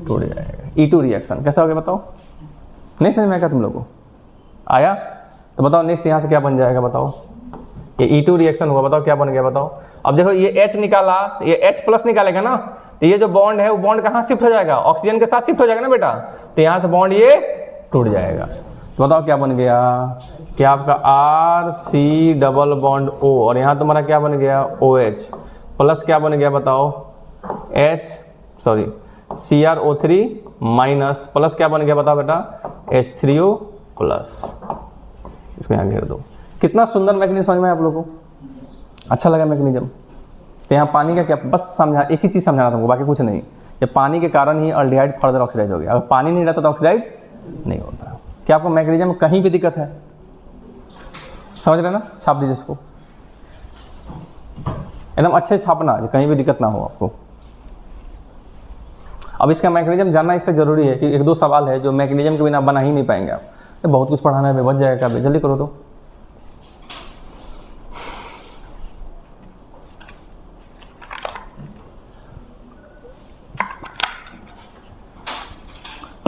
टूट जाएगा। E2 रिएक्शन कैसा हो गया बताओ, नहीं समझ में आएगा तुम लोग को, आया। तो बताओ नेक्स्ट यहाँ से क्या बन जाएगा बताओ, ये E2 रिएक्शन हुआ, बताओ क्या बन गया बताओ। अब देखो ये H निकाला, ये H प्लस निकालेगा ना, तो ये जो बॉन्ड है वो बॉन्ड कहाँ शिफ्ट हो जाएगा, ऑक्सीजन के साथ शिफ्ट हो जाएगा ना बेटा, तो यहाँ से बॉन्ड ये टूट जाएगा। तो बताओ क्या बन गया, क्या आपका RC डबल बॉन्ड O, और यहाँ तुम्हारा क्या बन गया OH प्लस क्या बन गया बताओ CrO3 माइनस प्लस क्या बन गया बताओ बेटा H3O प्लस। इसको यहाँ घेर दो। कितना सुंदर मैकेनिज्म समझ में आप लोगों को, अच्छा लगा मैकेनिज्म। तो यहाँ पानी का क्या, बस समझा, एक ही चीज़ समझाना तुमको, बाकी कुछ नहीं। ये पानी के कारण ही अल्डिहाइड फर्दर ऑक्सीडाइज हो गया, अगर पानी नहीं रहता तो ऑक्सीडाइज नहीं होता। क्या आपको मैकेनिज्म में कहीं भी दिक्कत है, समझ रहे ना, छाप दीजिए इसको, एकदम अच्छे से छापना, जो कहीं भी दिक्कत ना हो आपको। अब इसका मैकेनिज्म जानना इसलिए जरूरी है कि एक दो सवाल है जो मैकेनिज्म के बिना बना ही नहीं पाएंगे आप। तो बहुत कुछ पढ़ाना है, बच जाएगा, जल्दी करो। तो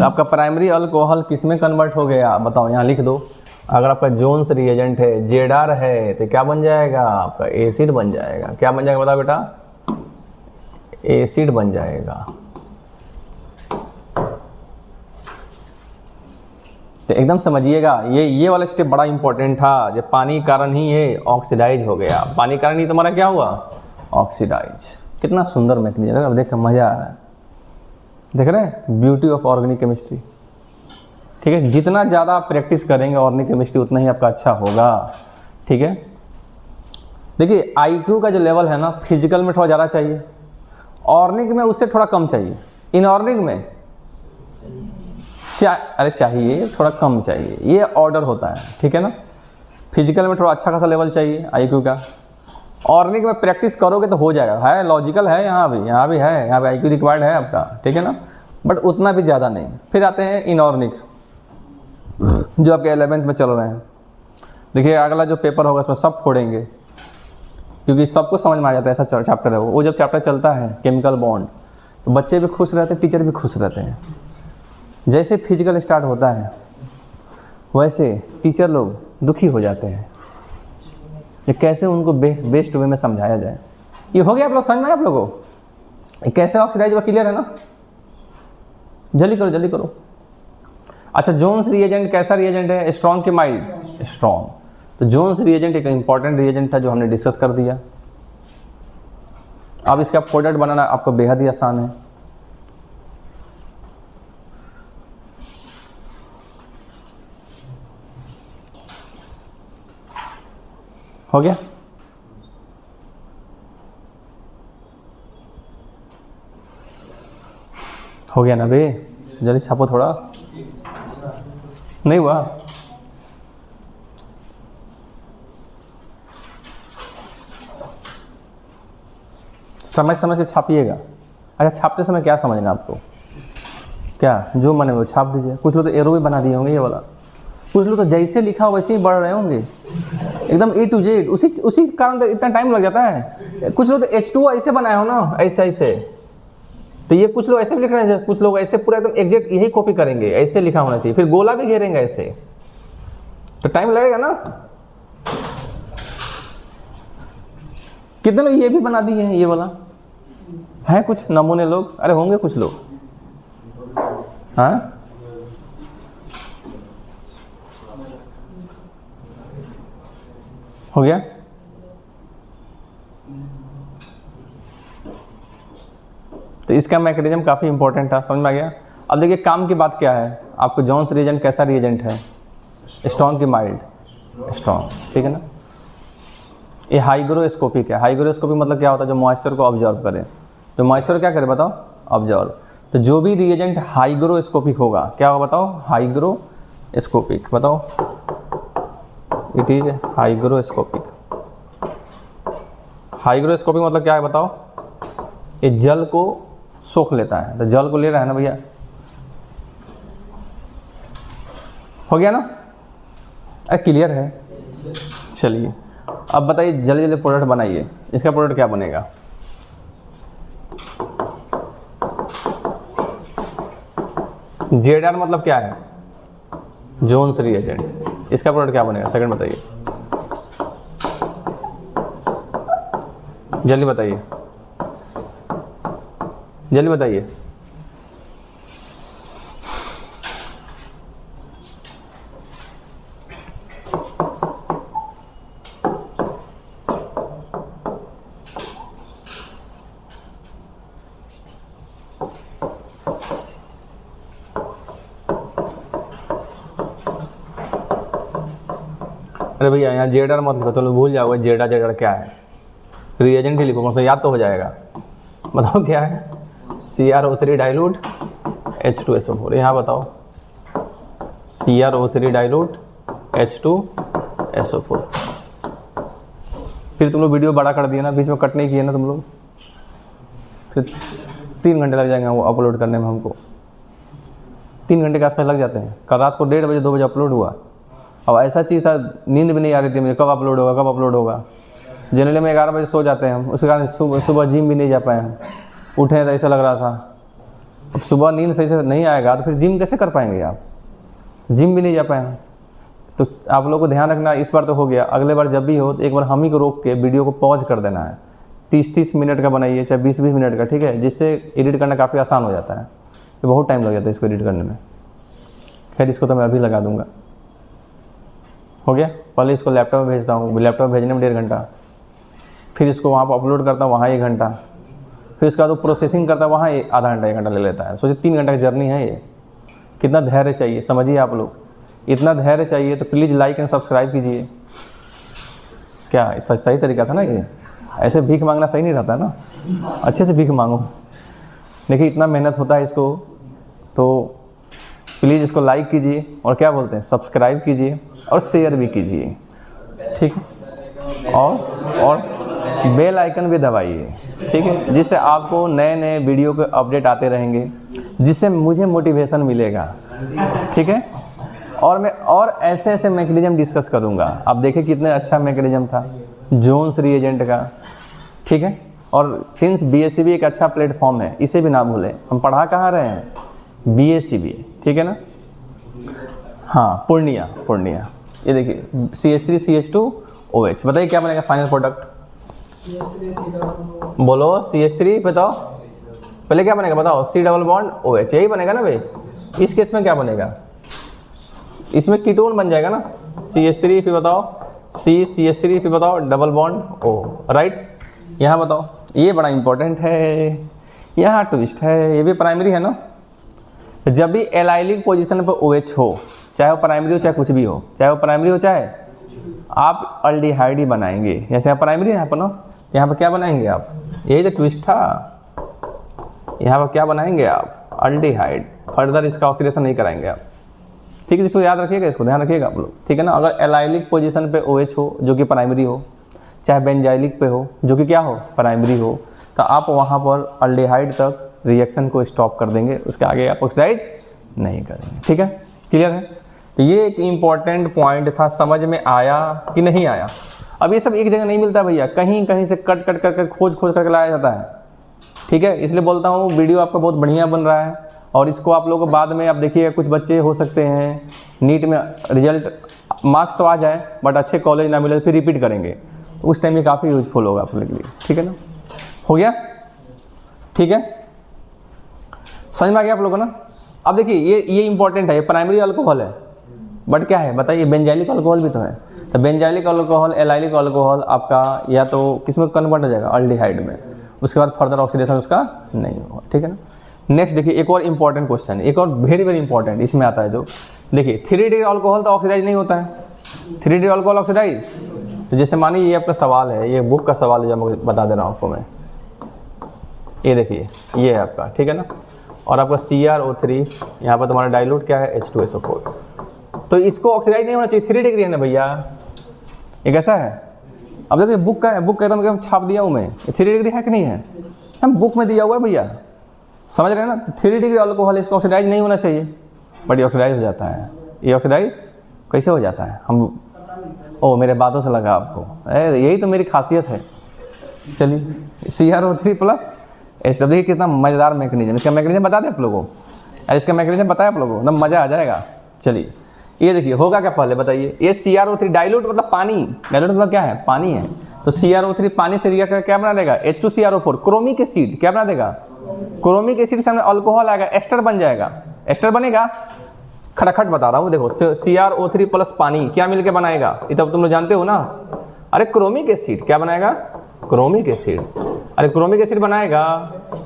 आपका प्राइमरी अल्कोहल किस में कन्वर्ट हो गया बताओ, यहाँ लिख दो। अगर आपका जोन्स रिएजेंट है, जेडार है, तो क्या बन जाएगा आपका एसिड बन जाएगा। क्या बन जाएगा बताओ बेटा, एसिड बन जाएगा। तो एकदम समझिएगा, ये वाला स्टेप बड़ा इंपॉर्टेंट था। जब पानी कारण ही ये ऑक्सीडाइज हो गया, पानी कारण ही तुम्हारा क्या हुआ ऑक्सीडाइज। कितना सुंदर मैकेनिज्म, अब देख मजा आ रहा है, देख रहे हैं, ब्यूटी ऑफ ऑर्गेनिक केमिस्ट्री। ठीक है, जितना ज़्यादा आप प्रैक्टिस करेंगे ऑर्गेनिक केमिस्ट्री उतना ही आपका अच्छा होगा। ठीक है, देखिए IQ का जो लेवल है ना, फिजिकल में थोड़ा ज़्यादा चाहिए, ऑर्गेनिक में उससे थोड़ा कम चाहिए, इनऑर्गेनिक में चाहिए थोड़ा कम चाहिए, ये ऑर्डर होता है। ठीक है ना, फिजिकल में थोड़ा अच्छा खासा लेवल चाहिए IQ का, ऑर्गेनिक में प्रैक्टिस करोगे तो हो जाएगा। है लॉजिकल है, यहाँ भी है, यहाँ पे IQ रिक्वायर्ड है आपका। ठीक है ना, बट उतना भी ज़्यादा नहीं। फिर आते हैं इनऑर्गेनिक, जो आपके 11th में चल रहे हैं। देखिए अगला जो पेपर होगा उसमें सब फोड़ेंगे, क्योंकि सबको समझ में आ जाता है, ऐसा चैप्टर है वो। जब चैप्टर चलता है केमिकल बॉन्ड, तो बच्चे भी खुश रहते हैं, टीचर भी खुश रहते हैं। जैसे फिजिकल स्टार्ट होता है वैसे टीचर लोग दुखी हो जाते हैं कि कैसे उनको बेस्ट वे में समझाया जाए। ये हो गया आप लोग समझ में, आप लोगों को कैसे ऑक्सीडाइज हुआ, क्लियर है ना। जल्दी करो। अच्छा, जोन्स रिएजेंट कैसा रिएजेंट है, स्ट्रॉन्ग के माइल्ड, स्ट्रॉन्ग। तो जोन्स रिएजेंट एक इंपॉर्टेंट रिएजेंट था जो हमने डिस्कस कर दिया। अब इसका प्रोडक्ट बनाना आपको बेहद ही आसान है। हो गया, ना बे, जल्दी छापो थोड़ा। नहीं हुआ? समझ समझ के छापिएगा। अच्छा, छापते समय क्या समझना आपको? क्या जो मन है वो छाप दीजिए। कुछ लोग तो एरो भी बना दिए होंगे ये वाला, कुछ लोग तो जैसे लिखा वैसे ही बढ़ रहे होंगे एकदम A to Z। उसी कारण तो इतना टाइम लग जाता है। कुछ लोग तो H2O ऐसे बनाए हो ना, ऐसे ऐसे, तो ये कुछ लोग ऐसे भी लिख रहे हैं, कुछ लोग ऐसे पूरा एकदम एग्जैक्ट यही कॉपी करेंगे, ऐसे लिखा होना चाहिए, फिर गोला भी घेरेंगे ऐसे, तो टाइम लगेगा ना। कितने लोग ये भी बना दिए हैं ये वाला? हैं कुछ नमूने लोग? अरे होंगे कुछ लोग। हाँ, हो गया? तो इसका मैकेनिज्म काफ़ी इंपॉर्टेंट था, समझ में आ गया। अब देखिए काम की बात क्या है, आपको जॉन्स रिएजेंट कैसा रिएजेंट है? स्ट्रॉन्ग की माइल्ड? स्ट्रॉन्ग, ठीक है ना। ये हाइग्रोस्कोपिक है। हाइग्रोस्कोपिक मतलब क्या होता है? जो मॉइस्चर को ऑब्जर्व करे। जो मॉइस्चर क्या करे बताओ? ऑब्जर्व। तो जो भी रिएजेंट हाइग्रोस्कोपिक होगा, क्या होगा बताओ? हाइग्रोस्कोपिक। बताओ, इट इज हाइग्रोस्कोपिक। हाइग्रोस्कोपिक मतलब क्या है बताओ? ये जल को सोख लेता है, तो जल को ले रहा है ना भैया। हो गया ना? अरे क्लियर है? चलिए अब बताइए, जल्दी जल्दी प्रोडक्ट बनाइए। इसका प्रोडक्ट क्या बनेगा? जेडआर मतलब क्या है? Jones reagent. इसका प्रोडक्ट क्या बनेगा? सेकंड बताइए, जल्दी बताइए, जल्दी बताइए। अरे भैया यहाँ जेडआर मत लिखो, तो लोग भूल जाओगे जेडआर क्या है। रिएजेंट ही लिखो, कौन सा याद तो हो जाएगा। बताओ क्या है? CrO3 dilute H2SO4। यहाँ बताओ, CrO3 डाइल्यूट H2SO4। फिर तुम लोग वीडियो बड़ा कर दिया ना, बीच में कट नहीं किए ना तुम लोग, फिर 3 घंटे लग जाएंगे वो अपलोड करने में। हमको 3 घंटे के आसपास लग जाते हैं। कल रात को 1:30 बजे 2 बजे अपलोड हुआ। अब ऐसा चीज़ था, नींद भी नहीं आ रही थी मुझे, कब अपलोड होगा कब अपलोड होगा। जनरली में 11 बजे सो जाते हैं हम, उसके कारण सुबह जिम भी नहीं जा पाए हम। उठे तो ऐसा लग रहा था, अब सुबह नींद सही से नहीं आएगा तो फिर जिम कैसे कर पाएंगे आप? जिम भी नहीं जा पाए हम। तो आप लोगों को ध्यान रखना, इस बार तो हो गया, अगले बार जब भी हो तो एक बार हम ही को रोक के वीडियो को पॉज कर देना है। 30-30 मिनट का बनाइए, चाहे 20-20 मिनट का, ठीक है, जिससे एडिट करना काफ़ी आसान हो जाता है। ये बहुत टाइम लग जाता है इसको एडिट करने में। खैर इसको तो मैं अभी लगा दूंगा। हो गया? पहले इसको लैपटॉप में भेजता हूँ, लैपटॉप भेजने में 1.5 घंटा, फिर इसको वहाँ पर अपलोड करता हूँ, वहाँ 1 घंटा, फिर उसके बाद वो प्रोसेसिंग करता है, वहाँ आधा घंटा 1 घंटा ले लेता है। सोचिए 3 घंटे की जर्नी है ये। कितना धैर्य चाहिए, समझिए आप लोग। इतना धैर्य चाहिए तो प्लीज़ लाइक एंड सब्सक्राइब कीजिए। क्या इतना सही तरीका था ना ये? ऐसे भीख मांगना सही नहीं रहता ना, अच्छे से भीख मांगो। देखिए इतना मेहनत होता है इसको, तो प्लीज़ इसको लाइक कीजिए और क्या बोलते हैं, सब्सक्राइब कीजिए और शेयर भी कीजिए, ठीक है। और बेल आइकन भी दबाइए, ठीक है, जिससे आपको नए नए वीडियो के अपडेट आते रहेंगे, जिससे मुझे मोटिवेशन मिलेगा, ठीक है। और मैं और ऐसे ऐसे मैकेनिज्म डिस्कस करूँगा। आप देखें कितने अच्छा मैकेनिज्म था जोन्स रिएजेंट का, ठीक है। और सिंस BSCB एक अच्छा प्लेटफॉर्म है, इसे भी ना भूलें। हम पढ़ा कहाँ रहे हैं? BSCB, ठीक है ना। हाँ, पूर्णिया। ये देखिए CH3 CH2OH। बताइए क्या बनेगा फाइनल प्रोडक्ट? बोलो CH3 बताओ, पहले क्या बनेगा बताओ? C डबल बॉन्ड OH, यही बनेगा ना भाई। इस केस में क्या बनेगा? इसमें कीटोन बन जाएगा ना, CH3, फिर बताओ CH3, फिर बताओ डबल बॉन्ड O, राइट। यहाँ बताओ, ये बड़ा इंपॉर्टेंट है, यहाँ ट्विस्ट है, ये भी प्राइमरी है ना। जब भी एलाइलिक पोजीशन पर OH हो, चाहे वो प्राइमरी हो चाहे कुछ भी हो, चाहे वो प्राइमरी हो चाहे, आप अल्डिहाइड ही बनाएंगे। जैसे यहाँ प्राइमरी है यहाँ पर ना, तो यहाँ पर क्या बनाएंगे आप? यही तो ट्विस्ट था। यहाँ पर क्या बनाएंगे आप? अल्डिहाइड। फर्दर इसका ऑक्सीडेशन नहीं कराएंगे आप, ठीक है, इसको याद रखिएगा, इसको ध्यान रखिएगा आप लोग, ठीक है ना। अगर एलाइलिक पोजीशन पे OH हो जो कि प्राइमरी हो, चाहे बेंजाइलिक पे हो जो कि क्या हो, प्राइमरी हो, तो आप वहाँ पर अल्डिहाइड तक रिएक्शन को स्टॉप कर देंगे, उसके आगे आप ऑक्सीडाइज नहीं करेंगे, ठीक है, क्लियर है। तो ये एक इम्पॉर्टेंट पॉइंट था, समझ में आया कि नहीं आया। अब ये सब एक जगह नहीं मिलता भैया, कहीं कहीं से कट कट कर खोज करके लाया जाता है, ठीक है। इसलिए बोलता हूँ वीडियो आपका बहुत बढ़िया बन रहा है, और इसको आप लोग बाद में आप देखिए, कुछ बच्चे हो सकते हैं नीट में रिजल्ट मार्क्स तो आ जाए बट अच्छे कॉलेज ना मिले, फिर रिपीट करेंगे, तो उस टाइम ये काफ़ी यूजफुल होगा आप लोग के लिए, ठीक है ना। हो गया, ठीक है, समझ में आ गया आप लोगों को ना। अब देखिए ये इंपॉर्टेंट है, ये प्राइमरी अल्कोहल है, बट क्या है बताइए, बेंजाइलिक अल्कोहल भी तो है। तो बेंजाइलिक अल्कोहल, एलाइलिक अल्कोहल आपका या तो किस में कन्वर्ट हो जाएगा, अल्डिहाइड में, उसके बाद फर्दर ऑक्सीडेशन उसका नहीं होगा, ठीक है ना। नेक्स्ट देखिए, एक और इंपॉर्टेंट क्वेश्चन, एक और वेरी वेरी इंपॉर्टेंट इसमें आता है, जो देखिए 3D अल्कोहल तो ऑक्सीडाइज नहीं होता है, 3D अल्कोहल ऑक्सीडाइज। तो जैसे मानिए ये आपका सवाल है, ये बुक का सवाल है जो मैं बता दे रहा हूँ आपको मैं, ये देखिए ये है आपका, ठीक है ना, और आपका CrO3, यहाँ पर तुम्हारा डाइल्यूट क्या है, H2SO4, तो इसको ऑक्सीडाइज नहीं होना चाहिए, 3 डिग्री है ना भैया, ये कैसा है। अब देखिए बुक का है, बुक का एकदम छाप दिया हूँ मैं, 3 डिग्री है कि नहीं है, हम बुक में दिया हुआ है भैया, समझ रहे हैं ना। तो 3 डिग्री अल्कोहल, इसको ऑक्सीडाइज नहीं होना चाहिए, बट ये ऑक्सीडाइज हो जाता है। ये ऑक्सीडाइज कैसे हो जाता है, हम ओ मेरे बातों से लगा आपको, यही तो मेरी खासियत है। चलिए CrO3 प्लस H, देखिए कितना मज़ेदार मैकेनिज्म, इसका मैकेनिज्म बता दें आप लोगों को, अरे इसका मैकेनिज्म बताया आप लोगों को, एकदम मज़ा आ जाएगा। चलिए ये देखिए होगा क्या पहले बताइए, ये CrO3 डाइल्यूट मतलब पानी, डाइल्यूट मतलब क्या है, पानी है, तो CrO3 पानी से रिएक्ट करके क्या बना देगा, H2CrO4, क्रोमिक एसिड क्या बना देगा, क्रोमिक एसिड के सामने अल्कोहल आएगा, एस्टर बन जाएगा, एस्टर बनेगा, खटाखट बता रहा हूँ, देखो CrO3 प्लस पानी क्या मिलके बनाएगा, ये तब तुम लोग जानते हो ना, अरे क्रोमिक एसिड क्या बनाएगा, क्रोमिक एसिड, अरे क्रोमिक एसिड बनाएगा,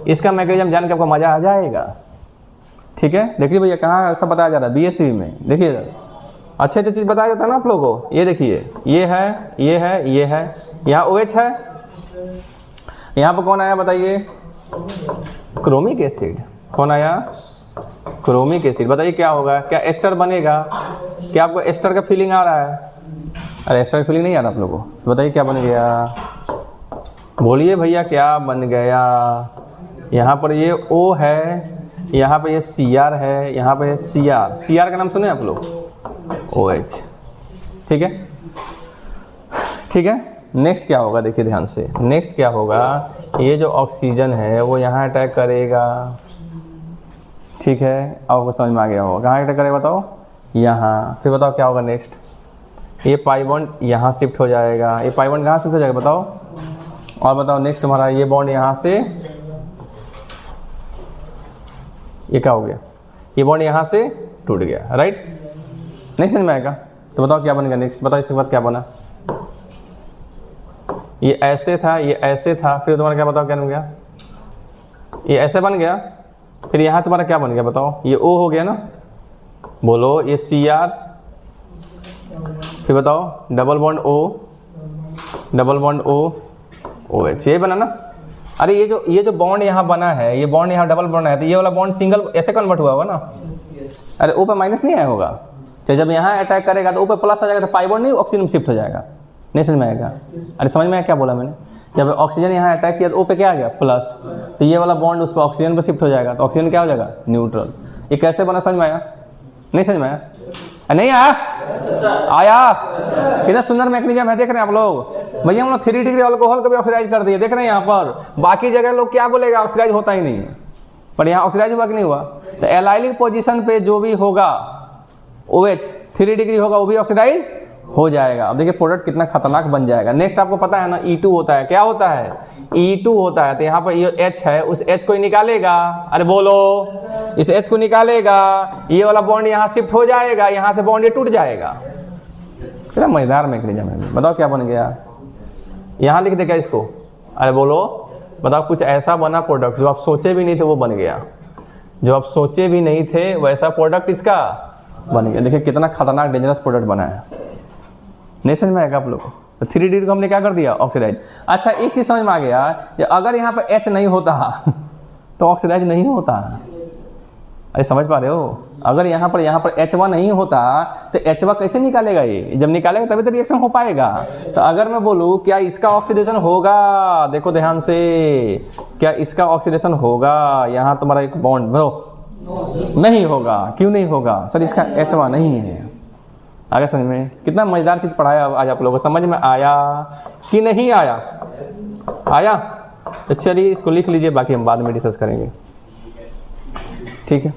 इसका मैकेनिज्म जान के आपको मज़ा आ जाएगा, ठीक है। देखिए भैया कहाँ सब बताया जा रहा है, BSc में, देखिए अच्छे अच्छे चीज़ बताया जाता है ना आप लोगों को। ये देखिए ये है, ये है, ये है, यहाँ OH है, यहाँ पर कौन आया बताइए, क्रोमिक एसिड, कौन आया, क्रोमिक एसिड, बताइए क्या होगा, क्या एस्टर बनेगा, क्या आपको एस्टर का फीलिंग आ रहा है, अरे एस्टर का फीलिंग नहीं आ रहा आप लोगों को, तो बताइए क्या बन गया, बोलिए भैया क्या बन गया। यहाँ पर ये O है, यहाँ पे ये Cr है, यहाँ पे Cr का नाम सुने आप लोग, OH, ठीक है, ठीक है। नेक्स्ट क्या होगा देखिए ध्यान से, नेक्स्ट क्या होगा, ये जो ऑक्सीजन है वो यहाँ अटैक करेगा, ठीक है, आपको समझ में आ गया होगा, कहाँ अटैक करेगा बताओ, यहाँ, फिर बताओ क्या होगा नेक्स्ट, ये पाई बॉन्ड यहाँ शिफ्ट हो जाएगा, ये पाई बॉन्ड कहाँ शिफ्ट हो जाएगा बताओ, और बताओ नेक्स्ट तुम्हारा ये बॉन्ड यहाँ से, ये क्या हो गया, ये बॉन्ड यहाँ से टूट गया, राइट, नहीं समझ में आएगा, तो बताओ क्या बन गया नेक्स्ट, बताओ इसके बाद क्या बना, ये ऐसे था, ये ऐसे था, फिर तुम्हारा क्या बताओ क्या बन गया, ये ऐसे बन गया, फिर यहाँ तुम्हारा क्या बन गया बताओ, ये O हो गया ना, बोलो, ये Cr, फिर बताओ double bond O, double bond O, OH, ये बना ना। अरे ये जो बॉन्ड यहाँ बना है, ये बॉन्ड यहाँ डबल बॉन्ड है, तो ये वाला बॉन्ड सिंगल ऐसे कन्वर्ट हुआ होगा ना, अरे O पे माइनस नहीं आया होगा, चाहे जब यहाँ अटैक करेगा तो O पे प्लस आ जाएगा, तो पाई बॉन्ड नहीं ऑक्सीजन में शिफ्ट हो जाएगा, नहीं समझ में आएगा, अरे समझ में आया क्या बोला मैंने, जब ऑक्सीजन यहाँ अटैक किया तो O पे क्या आ गया, प्लस, तो ये वाला बॉन्ड उस पर ऑक्सीजन पे शिफ्ट हो जाएगा, तो ऑक्सीजन क्या हो जाएगा, न्यूट्रल। ये कैसे बना, समझ में आया, नहीं समझ में आया, नहीं आया, आया, कितना सुंदर मैकेनिज्म है, देख रहे हैं आप लोग भैया, हम लोग 3 डिग्री अल्कोहल को भी ऑक्सीडाइज कर दिए, देख रहे हैं यहाँ पर, बाकी जगह लोग क्या बोलेगा, ऑक्सीडाइज होता ही नहीं है, पर यहाँ ऑक्सीडाइज हुआ कि नहीं हुआ। तो एलाइलिक पोजीशन पे जो भी होगा OH 3 डिग्री होगा, वो भी ऑक्सीडाइज हो जाएगा। अब देखिए प्रोडक्ट कितना खतरनाक बन जाएगा। नेक्स्ट आपको पता है ना E2 होता है, क्या होता है, E2 होता है, तो यहाँ पर ये H है, उस H को निकालेगा, अरे बोलो, इस H को निकालेगा, ये वाला बॉन्ड यहाँ शिफ्ट हो जाएगा, यहाँ से बॉन्ड ये टूट जाएगा। कितना मजेदार मैकेनिज्म है, बताओ क्या बन गया, यहाँ लिख दे क्या इसको, अरे बोलो, बताओ कुछ ऐसा बना प्रोडक्ट जो आप सोचे भी नहीं थे वो बन गया, जो आप सोचे भी नहीं थे वैसा प्रोडक्ट इसका बन गया। देखिए कितना खतरनाक डेंजरस प्रोडक्ट बना है, नहीं समझ में आएगा आप लोग। तो 3 डिग्री को हमने क्या कर दिया, ऑक्सीडाइज। अच्छा एक चीज़ समझ में आ गया कि अगर यहाँ पर H नहीं होता तो ऑक्सीडाइज नहीं होता, अरे समझ पा रहे हो, अगर यहाँ पर H1 नहीं होता तो H1 कैसे निकालेगा, ये जब निकालेगा तभी तो रिएक्शन हो पाएगा। तो अगर मैं बोलूँ क्या इसका ऑक्सीडेशन होगा, देखो ध्यान से, क्या इसका ऑक्सीडेशन होगा, यहाँ तुम्हारा एक बॉन्ड बोलो नहीं होगा। क्यों नहीं होगा सर, इसका H1 नहीं है। आगे समझ में, कितना मज़ेदार चीज़ पढ़ाया आज आप लोगों को, समझ में आया कि नहीं आया? आया तो चलिए इसको लिख लीजिए, बाकी हम बाद में डिस्कस करेंगे, ठीक है,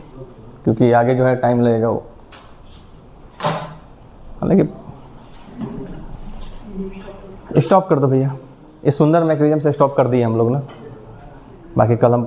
क्योंकि आगे जो है टाइम लगेगा वो। हालांकि स्टॉप कर दो भैया, इस सुंदर मैकेनिज्म से स्टॉप कर दिए हम लोग ना, बाकी कल हम